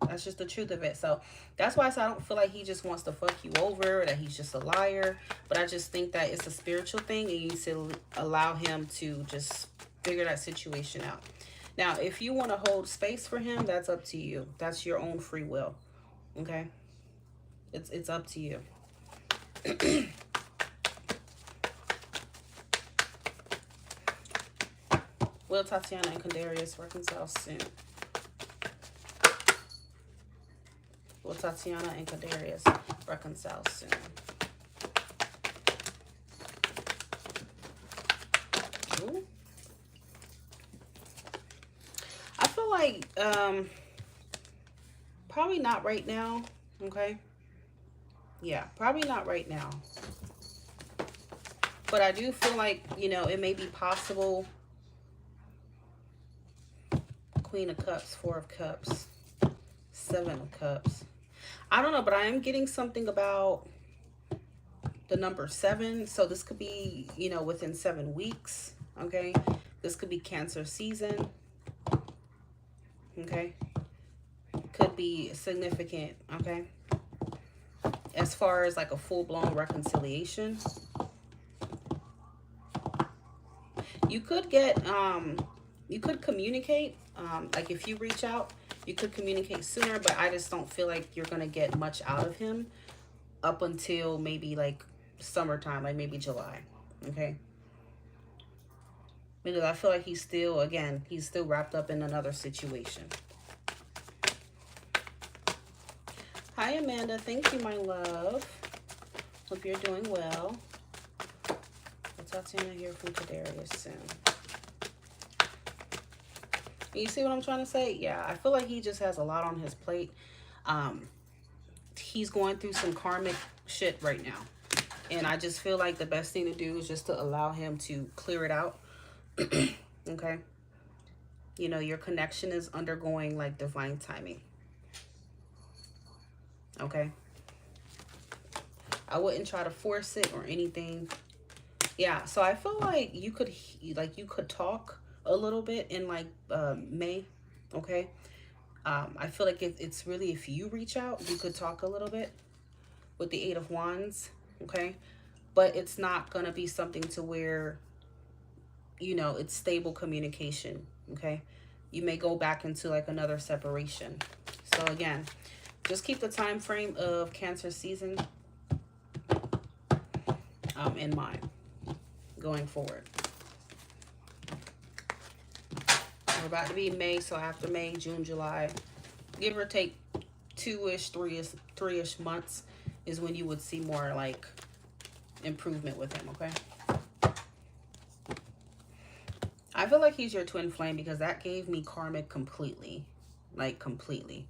That's just the truth of it. So that's why I said I don't feel like he just wants to fuck you over, or that he's just a liar. But I just think that it's a spiritual thing, and you need to allow him to just figure that situation out. Now, if you want to hold space for him, that's up to you. That's your own free will. Okay? It's up to you. Will Tatiana and Kadarius reconcile soon? Will Tatiana and Kadarius reconcile soon? Ooh. I feel like probably not right now. Okay. Yeah, probably not right now. But I do feel like, you know, it may be possible. Queen of Cups, Four of Cups, Seven of Cups. I don't know, but I am getting something about the number 7. So this could be, you know, within 7 weeks. Okay. This could be Cancer season. Okay. Could be significant. Okay. As far as like a full-blown reconciliation. You could get, you could communicate. Like if you reach out, you could communicate sooner, but I just don't feel like you're going to get much out of him up until maybe like summertime, like maybe July. Okay. Because I feel like he's still, again, he's still wrapped up in another situation. Hi, Amanda. Thank you, my love. Hope you're doing well. I'll talk to you here from Kadarius soon. You see what I'm trying to say? Yeah, I feel like he just has a lot on his plate. He's going through some karmic shit right now. And I just feel like the best thing to do is just to allow him to clear it out. Okay? You know, your connection is undergoing like divine timing. Okay? I wouldn't try to force it or anything. Yeah, so I feel like you could talk a little bit in like May. Okay? I feel like it's really, if you reach out, you could talk a little bit with the 8 of Wands. Okay? But it's not going to be something to where, you know, it's stable communication. Okay? You may go back into like another separation. So again, just keep the time frame of Cancer season in mind going forward. We're about to be May, so after May, June, July, give or take 2-ish, 3-ish months is when you would see more like improvement with him. Okay. I feel like he's your twin flame because that gave me karmic completely, like completely.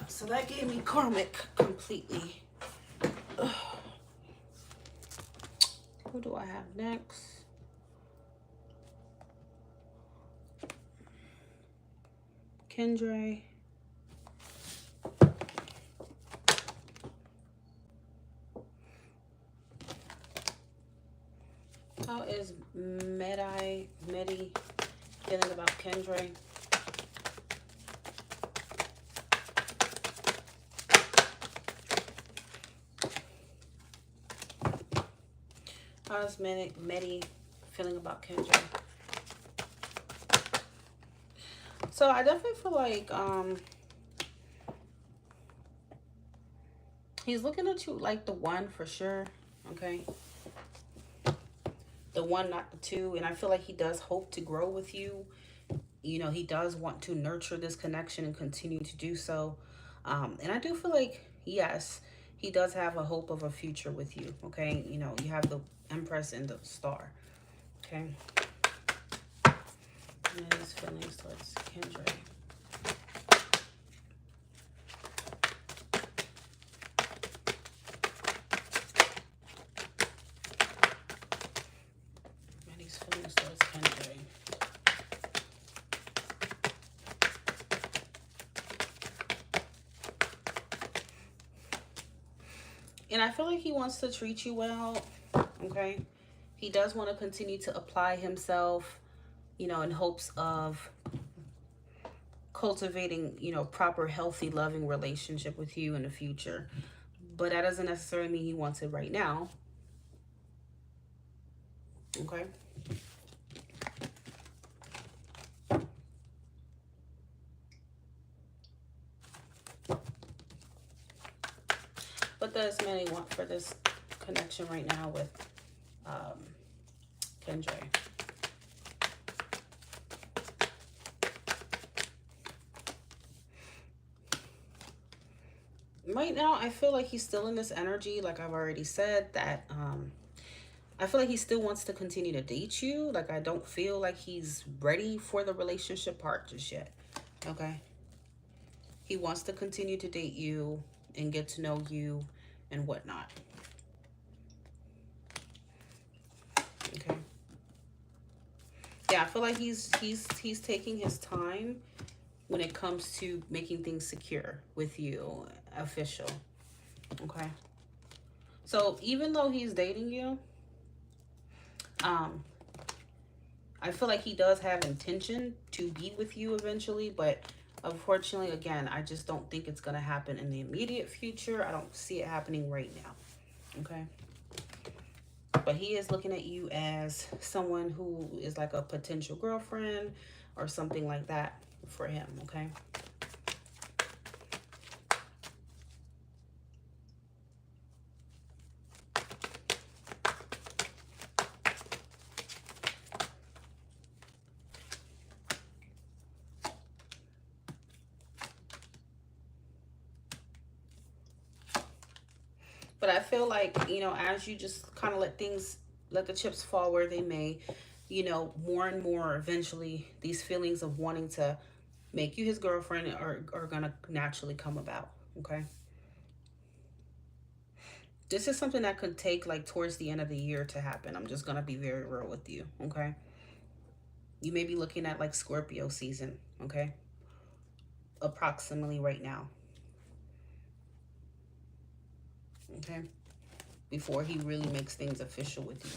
So that gave me karmic completely. Ugh. Who do I have next? Kendra. How is Medi feeling about Kendra? How's Medi feeling about Kendra. So I definitely feel like he's looking at you like the one for sure. Okay. The one, not the two. And I feel like he does hope to grow with you. You know, he does want to nurture this connection and continue to do so. And I do feel like, yes, he does have a hope of a future with you. Okay. You know, you have the Empress and the Star. Okay. And his feelings towards Kendra. And his feelings towards Kendra. And I feel like he wants to treat you well. Okay. He does want to continue to apply himself, you know, in hopes of cultivating, you know, proper, healthy, loving relationship with you in the future. But that doesn't necessarily mean he wants it right now. Okay. What does Manny want for this connection right now with Kendra? Right now, I feel like he's still in this energy, like I've already said, that I feel like he still wants to continue to date you. Like, I don't feel like he's ready for the relationship part just yet. Okay. He wants to continue to date you and get to know you and whatnot. Okay. Yeah, I feel like he's taking his time when it comes to making things secure with you, official. Okay. So even though he's dating you, I feel like he does have intention to be with you eventually, but unfortunately, again, I just don't think it's going to happen in the immediate future. I don't see it happening right now. Okay. But he is looking at you as someone who is like a potential girlfriend or something like that for him. Okay. But I feel like, you know, as you just kind of let the chips fall where they may, you know, more and more eventually these feelings of wanting to make you his girlfriend are going to naturally come about. Okay. This is something that could take like towards the end of the year to happen. I'm just going to be very real with you. Okay. You may be looking at like Scorpio season. Okay. Approximately right now. Okay. Before he really makes things official with you.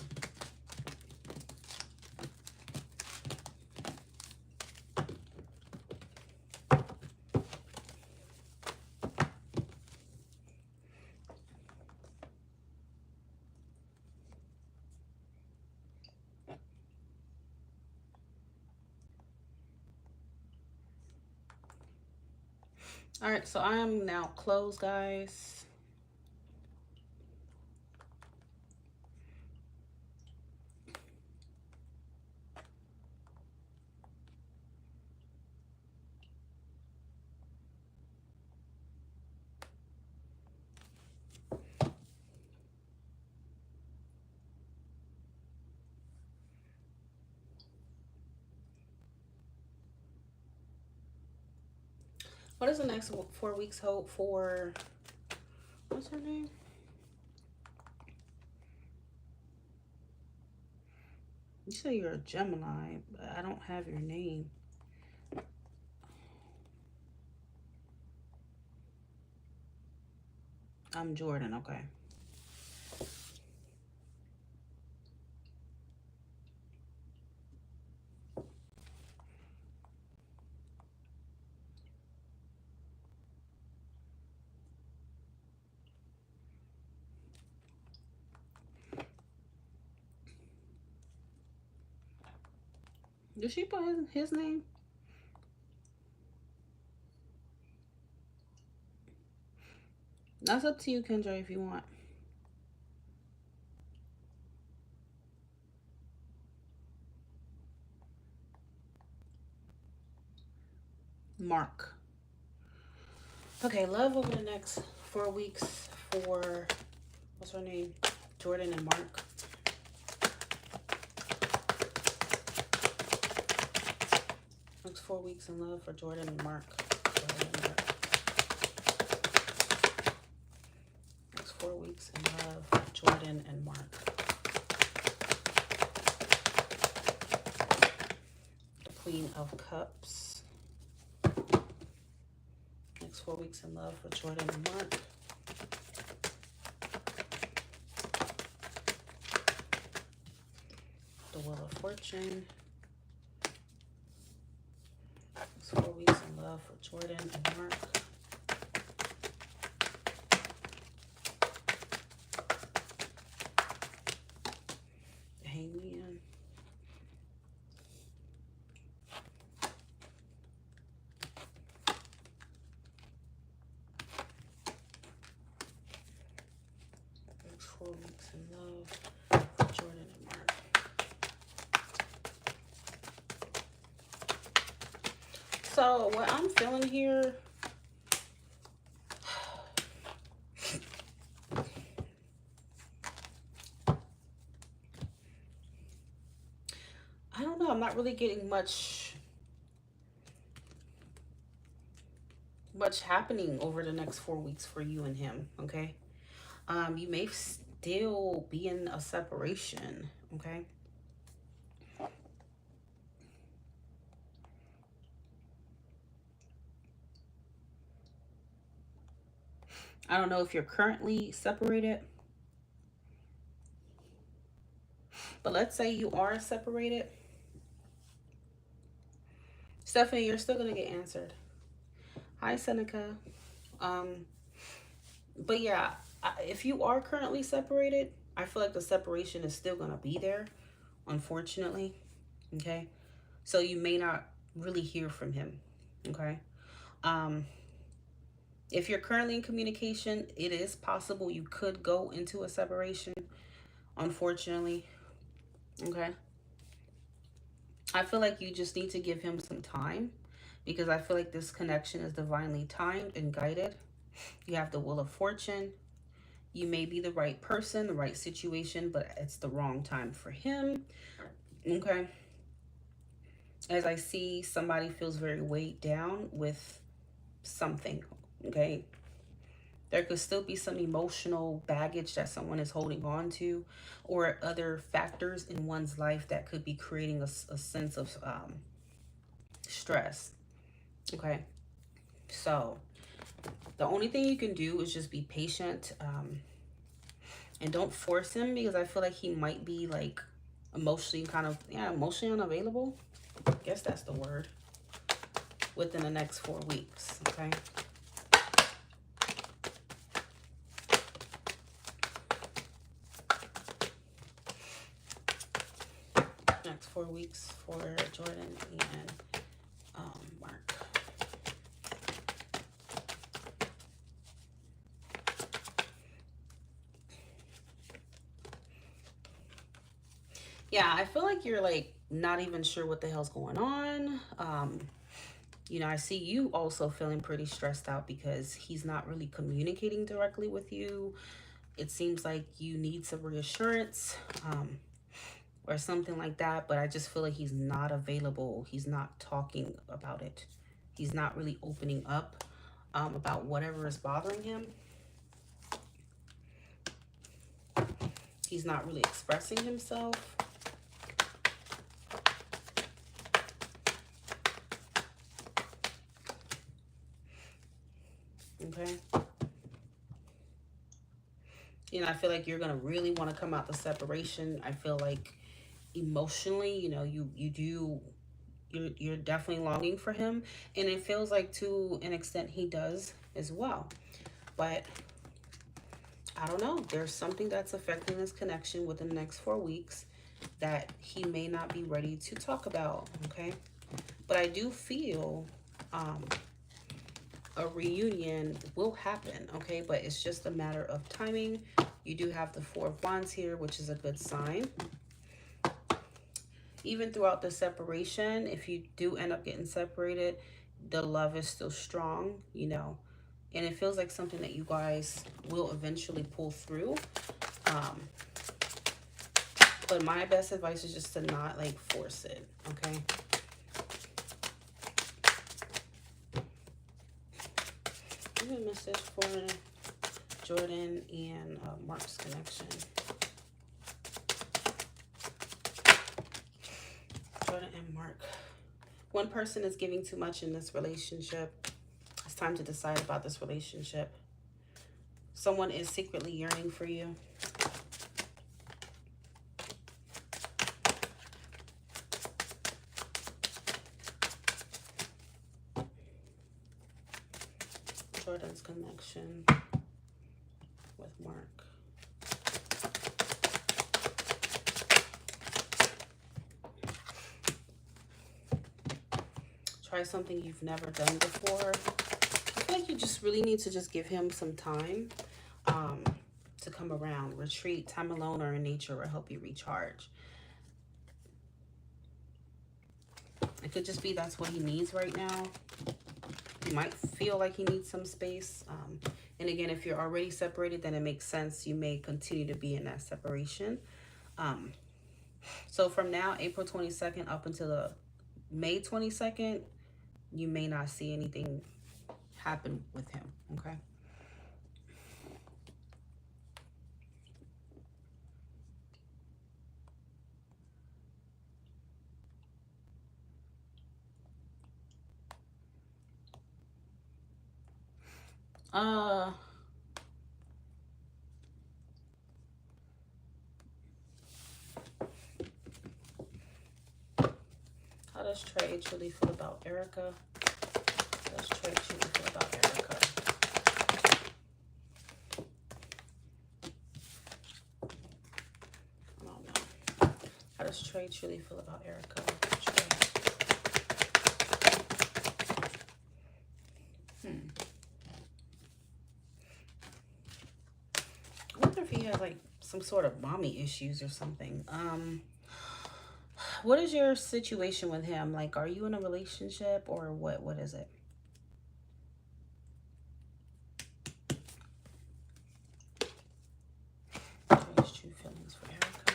All right, so I am now closed, guys. What is the next 4 weeks hold for, what's her name? You say you're a Gemini, but I don't have your name. I'm Jordan, okay. Did she put his name? That's up to you, Kendra, if you want. Mark. Okay, love over the next 4 weeks for, what's her name? Jordan and Mark. Next 4 weeks in love for Jordan and Mark. Next 4 weeks in love for Jordan and Mark. The Queen of Cups. Next 4 weeks in love for Jordan and Mark. The Wheel of Fortune. Next 4 weeks in love for Jordan and Mark. The Hangman. Next 4 weeks in love for Jordan and Mark. So what I'm feeling here, I don't know, I'm not really getting much happening over the next 4 weeks for you and him, okay? You may still be in a separation, okay? I don't know if you're currently separated, but let's say you are separated. Stephanie, you're still going to get answered. Hi, Seneca. But yeah, if you are currently separated, I feel like the separation is still going to be there, unfortunately. Okay. So you may not really hear from him. Okay. If you're currently in communication, it is possible you could go into a separation, unfortunately. Okay. I feel like you just need to give him some time, because I feel like this connection is divinely timed and guided. You have the Wheel of Fortune. You may be the right person, the right situation, but it's the wrong time for him. Okay. As I see, somebody feels very weighed down with something. Okay. There could still be some emotional baggage that someone is holding on to, or other factors in one's life that could be creating a sense of stress. Okay. So the only thing you can do is just be patient, and don't force him, because I feel like he might be like emotionally emotionally unavailable. I guess that's the word. Within the next 4 weeks. Okay. Next 4 weeks for Jordan and Mark. Yeah, I feel like you're like not even sure what the hell's going on. You know, I see you also feeling pretty stressed out because he's not really communicating directly with you. It seems like you need some reassurance, or something like that, but I just feel like he's not available. He's not talking about it. He's not really opening up about whatever is bothering him. He's not really expressing himself. Okay. You know, I feel like you're going to really want to come out the separation. I feel like emotionally, you know, you're definitely longing for him, and it feels like to an extent he does as well. But I don't know, there's something that's affecting this connection within the next 4 weeks, that he may not be ready to talk about, okay? But I do feel a reunion will happen, okay? But it's just a matter of timing. You do have the Four of Wands here, which is a good sign. Even throughout the separation, if you do end up getting separated, the love is still strong, you know, and it feels like something that you guys will eventually pull through. But my best advice is just to not like force it, okay? Give me a message for Jordan and Mark's connection. Jordan and Mark. One person is giving too much in this relationship. It's time to decide about this relationship. Someone is secretly yearning for you. Jordan's connection with Mark. Try something you've never done before. I feel like you just really need to just give him some time to come around. Retreat, time alone, or in nature will help you recharge. It could just be that's what he needs right now. You might feel like he needs some space. And again, if you're already separated, then it makes sense. You may continue to be in that separation. So from now, April 22nd up until the May 22nd, you may not see anything happen with him, okay? How does Trey truly feel about Erica? How does Trey truly feel about Erica? I don't know. How does Trey truly feel about Erica? Trey. I wonder if he has like some sort of mommy issues or something. What is your situation with him? Like, are you in a relationship or what? What is it? Trey's true feelings for Erica.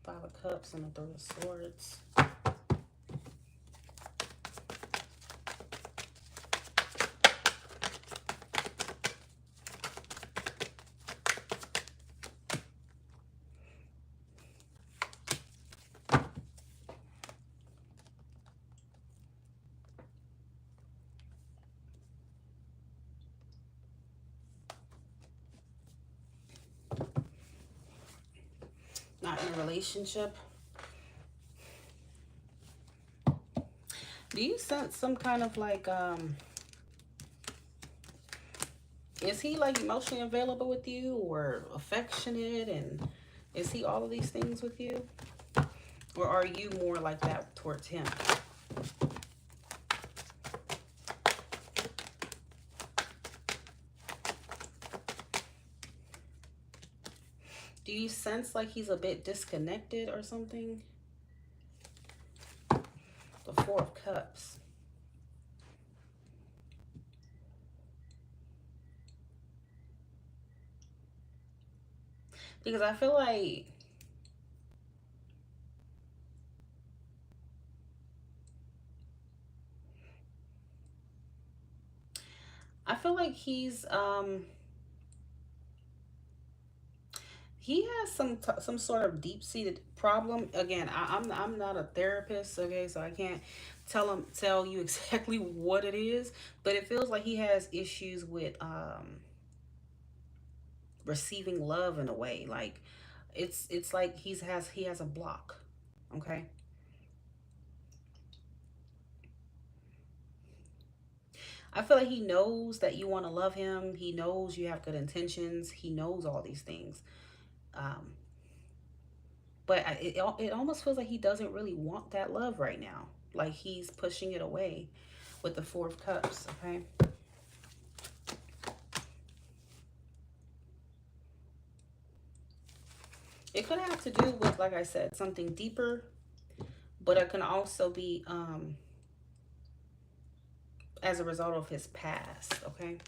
Five of Cups and the Three of Swords. Not in a relationship. Do you sense some kind of like is he like emotionally available with you or affectionate, and is he all of these things with you? Or are you more like that towards him? Do you sense like he's a bit disconnected or something? The Four of Cups. Because I feel like he's he has some sort of deep-seated problem. Again, I'm not a therapist, okay, so I can't tell you exactly what it is, but it feels like he has issues with receiving love in a way. Like it's like he has a block, okay? I feel like he knows that you want to love him. He knows you have good intentions. He knows all these things. Um, but it almost feels like he doesn't really want that love right now. Like he's pushing it away with the Four of Cups, okay? It could have to do with, like I said, something deeper, but it can also be as a result of his past, okay?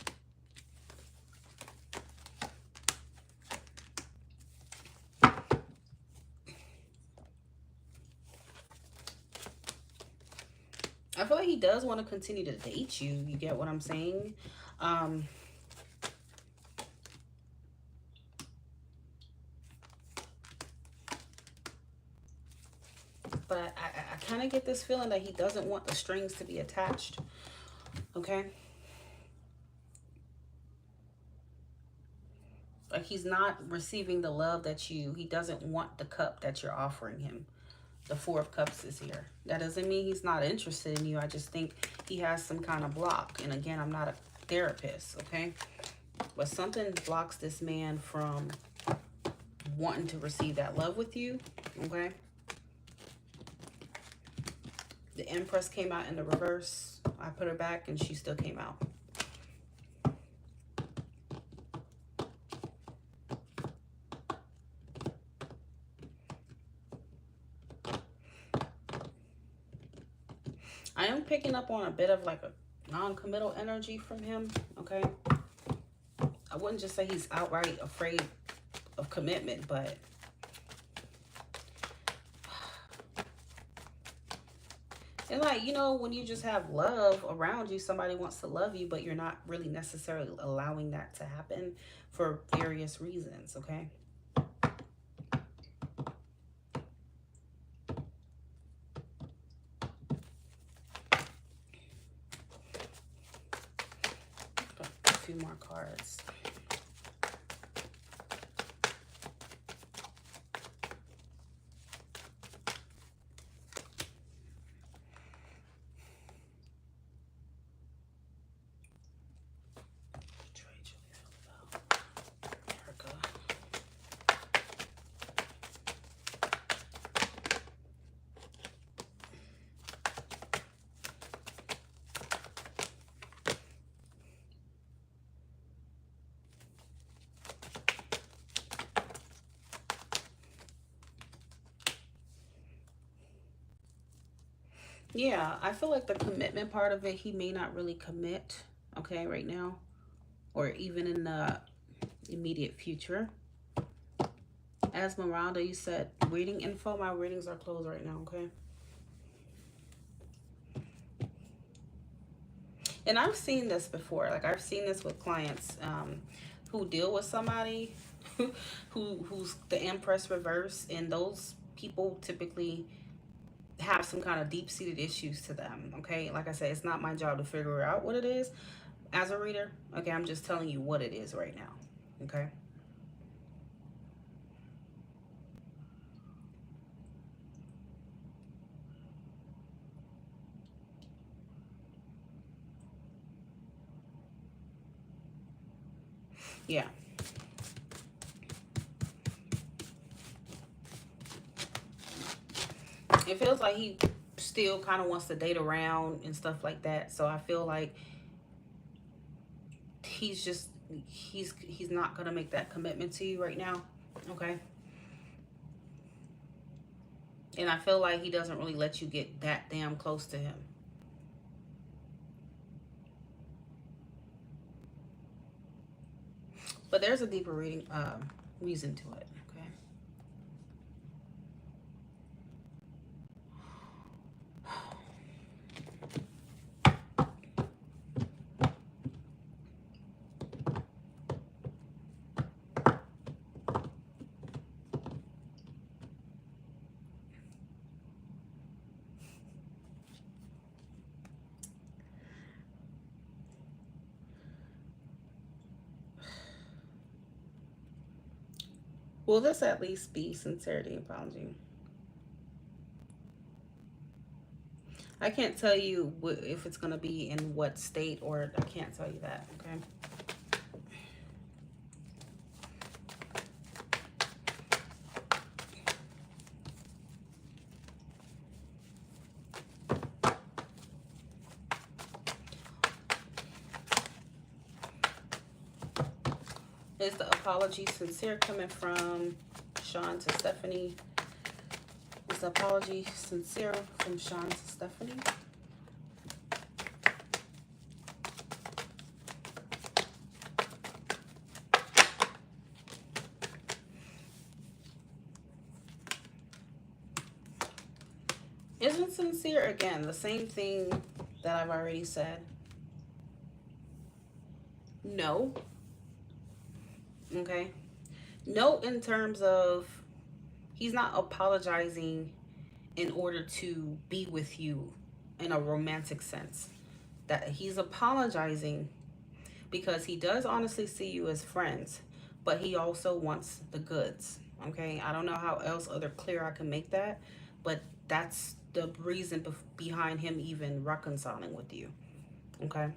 I feel like he does want to continue to date you. You get what I'm saying? Um, but I kind of get this feeling that he doesn't want the strings to be attached, okay? Like he's not receiving the love that he doesn't want the cup that you're offering him. The Four of Cups is here. That doesn't mean he's not interested in you. I just think he has some kind of block. And again, I'm not a therapist, okay? But something blocks this man from wanting to receive that love with you, okay? The Empress came out in the reverse. I put her back and she still came out. I am picking up on a bit of like a non-committal energy from him, okay? I wouldn't just say he's outright afraid of commitment, but and like, you know, when you just have love around you, somebody wants to love you, but you're not really necessarily allowing that to happen for various reasons, okay? A few more cards. Yeah, I feel like the commitment part of it, he may not really commit, okay, right now, or even in the immediate future. Esmeralda, you said reading info. My readings are closed right now, okay? And I've seen this before. Like, I've seen this with clients who deal with somebody who's the Empress reverse, and those people typically have some kind of deep-seated issues to them, okay? Like I said, it's not my job to figure out what it is as a reader, okay? I'm just telling you what it is right now, okay? Yeah. It feels like he still kind of wants to date around and stuff like that. So I feel like he's just he's not gonna make that commitment to you right now, okay? And I feel like he doesn't really let you get that damn close to him. But there's a deeper reason to it, okay? Will this at least be sincerity and apology? I can't tell you if it's going to be in what state, or I can't tell you that, okay? Is the apology sincere coming from Sean to Stephanie? Is the apology sincere from Sean to Stephanie? Isn't sincere, again, the same thing that I've already said? No. Okay. No, in terms of he's not apologizing in order to be with you in a romantic sense. That he's apologizing because he does honestly see you as friends, but he also wants the goods. Okay, I don't know how else other clear I can make that, but that's the reason behind him even reconciling with you. Okay.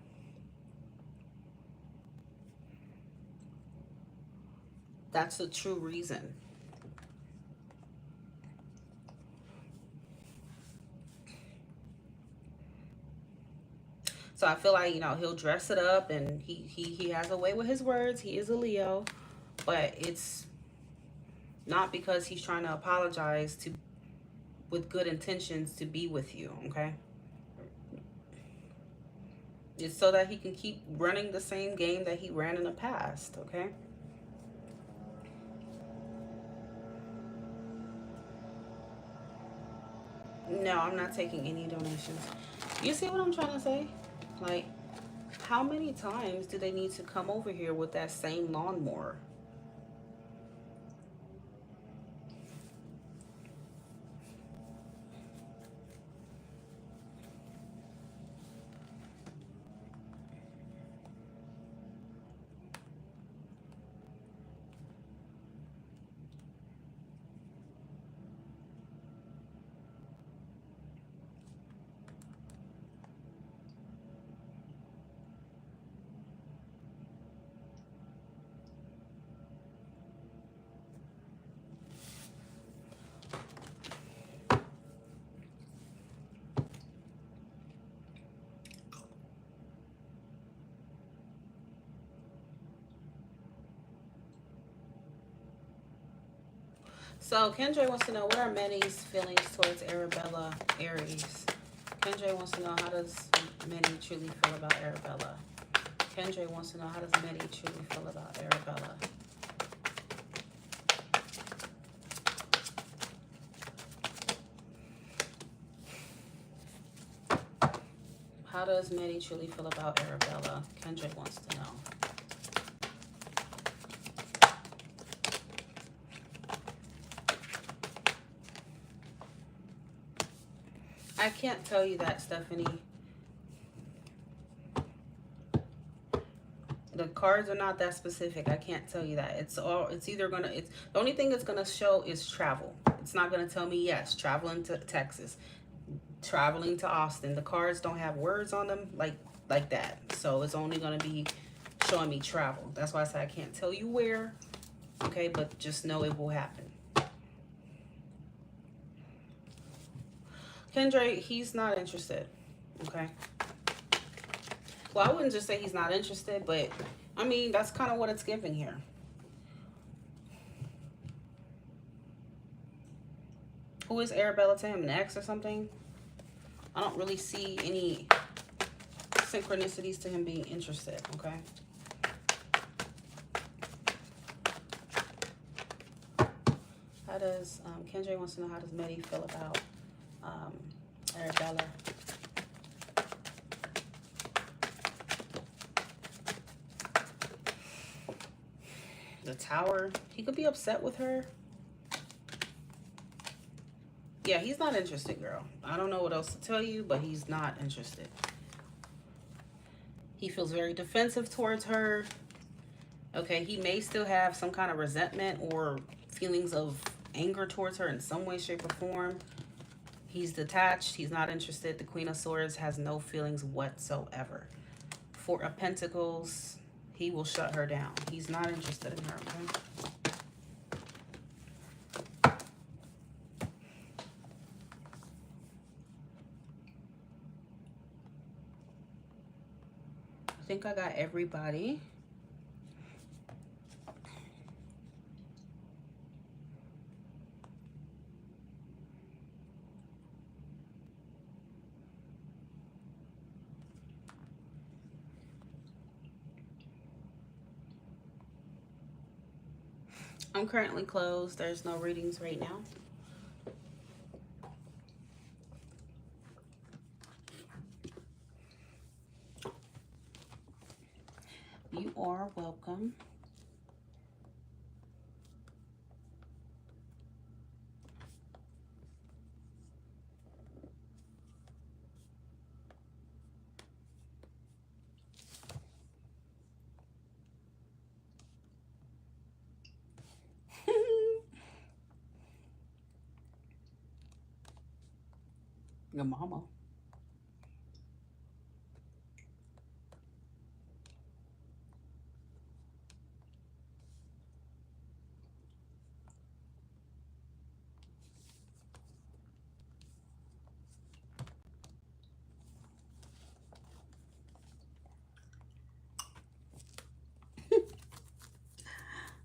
That's the true reason. So I feel like, you know, he'll dress it up, and he has a way with his words. He is a Leo, but it's not because he's trying to apologize to with good intentions to be with you, okay? It's so that he can keep running the same game that he ran in the past, okay? No, I'm not taking any donations. You see what I'm trying to say? Like, how many times do they need to come over here with that same lawnmower? So Kendra wants to know, what are Manny's feelings towards Arabella Aries? Kendra wants to know, how does Manny truly feel about Arabella? Kendra wants to know, how does Manny truly feel about Arabella? How does Manny truly feel about Arabella? Kendra wants to know. I can't tell you that, Stephanie. The cards are not that specific. I can't tell you that. It's either gonna, the only thing it's gonna show is travel. It's not gonna tell me, yes, traveling to Texas, traveling to Austin. The cards don't have words on them like that. So it's only gonna be showing me travel. That's why I say I can't tell you where. Okay, but just know it will happen. Kendra, he's not interested. Okay. Well, I wouldn't just say he's not interested, but I mean, that's kind of what it's giving here. Who is Arabella to him? An ex or something? I don't really see any synchronicities to him being interested, okay? How does, Kendra wants to know, how does Medi feel about Arabella? The Tower. He could be upset with her. Yeah, he's not interested, girl. I don't know what else to tell you, but he's not interested. He feels very defensive towards her. Okay, he may still have some kind of resentment or feelings of anger towards her in some way, shape, or form. He's detached. He's not interested. The Queen of Swords has no feelings whatsoever. Four of Pentacles, he will shut her down. He's not interested in her, okay? I think I got everybody. I'm currently closed. There's no readings right now. You are welcome. Your mama.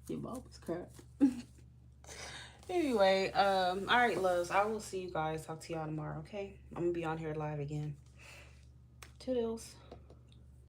Your mama's crap. Anyway, all right, loves. I will see you guys. Talk to y'all tomorrow, okay? I'm gonna be on here live again. Toodles.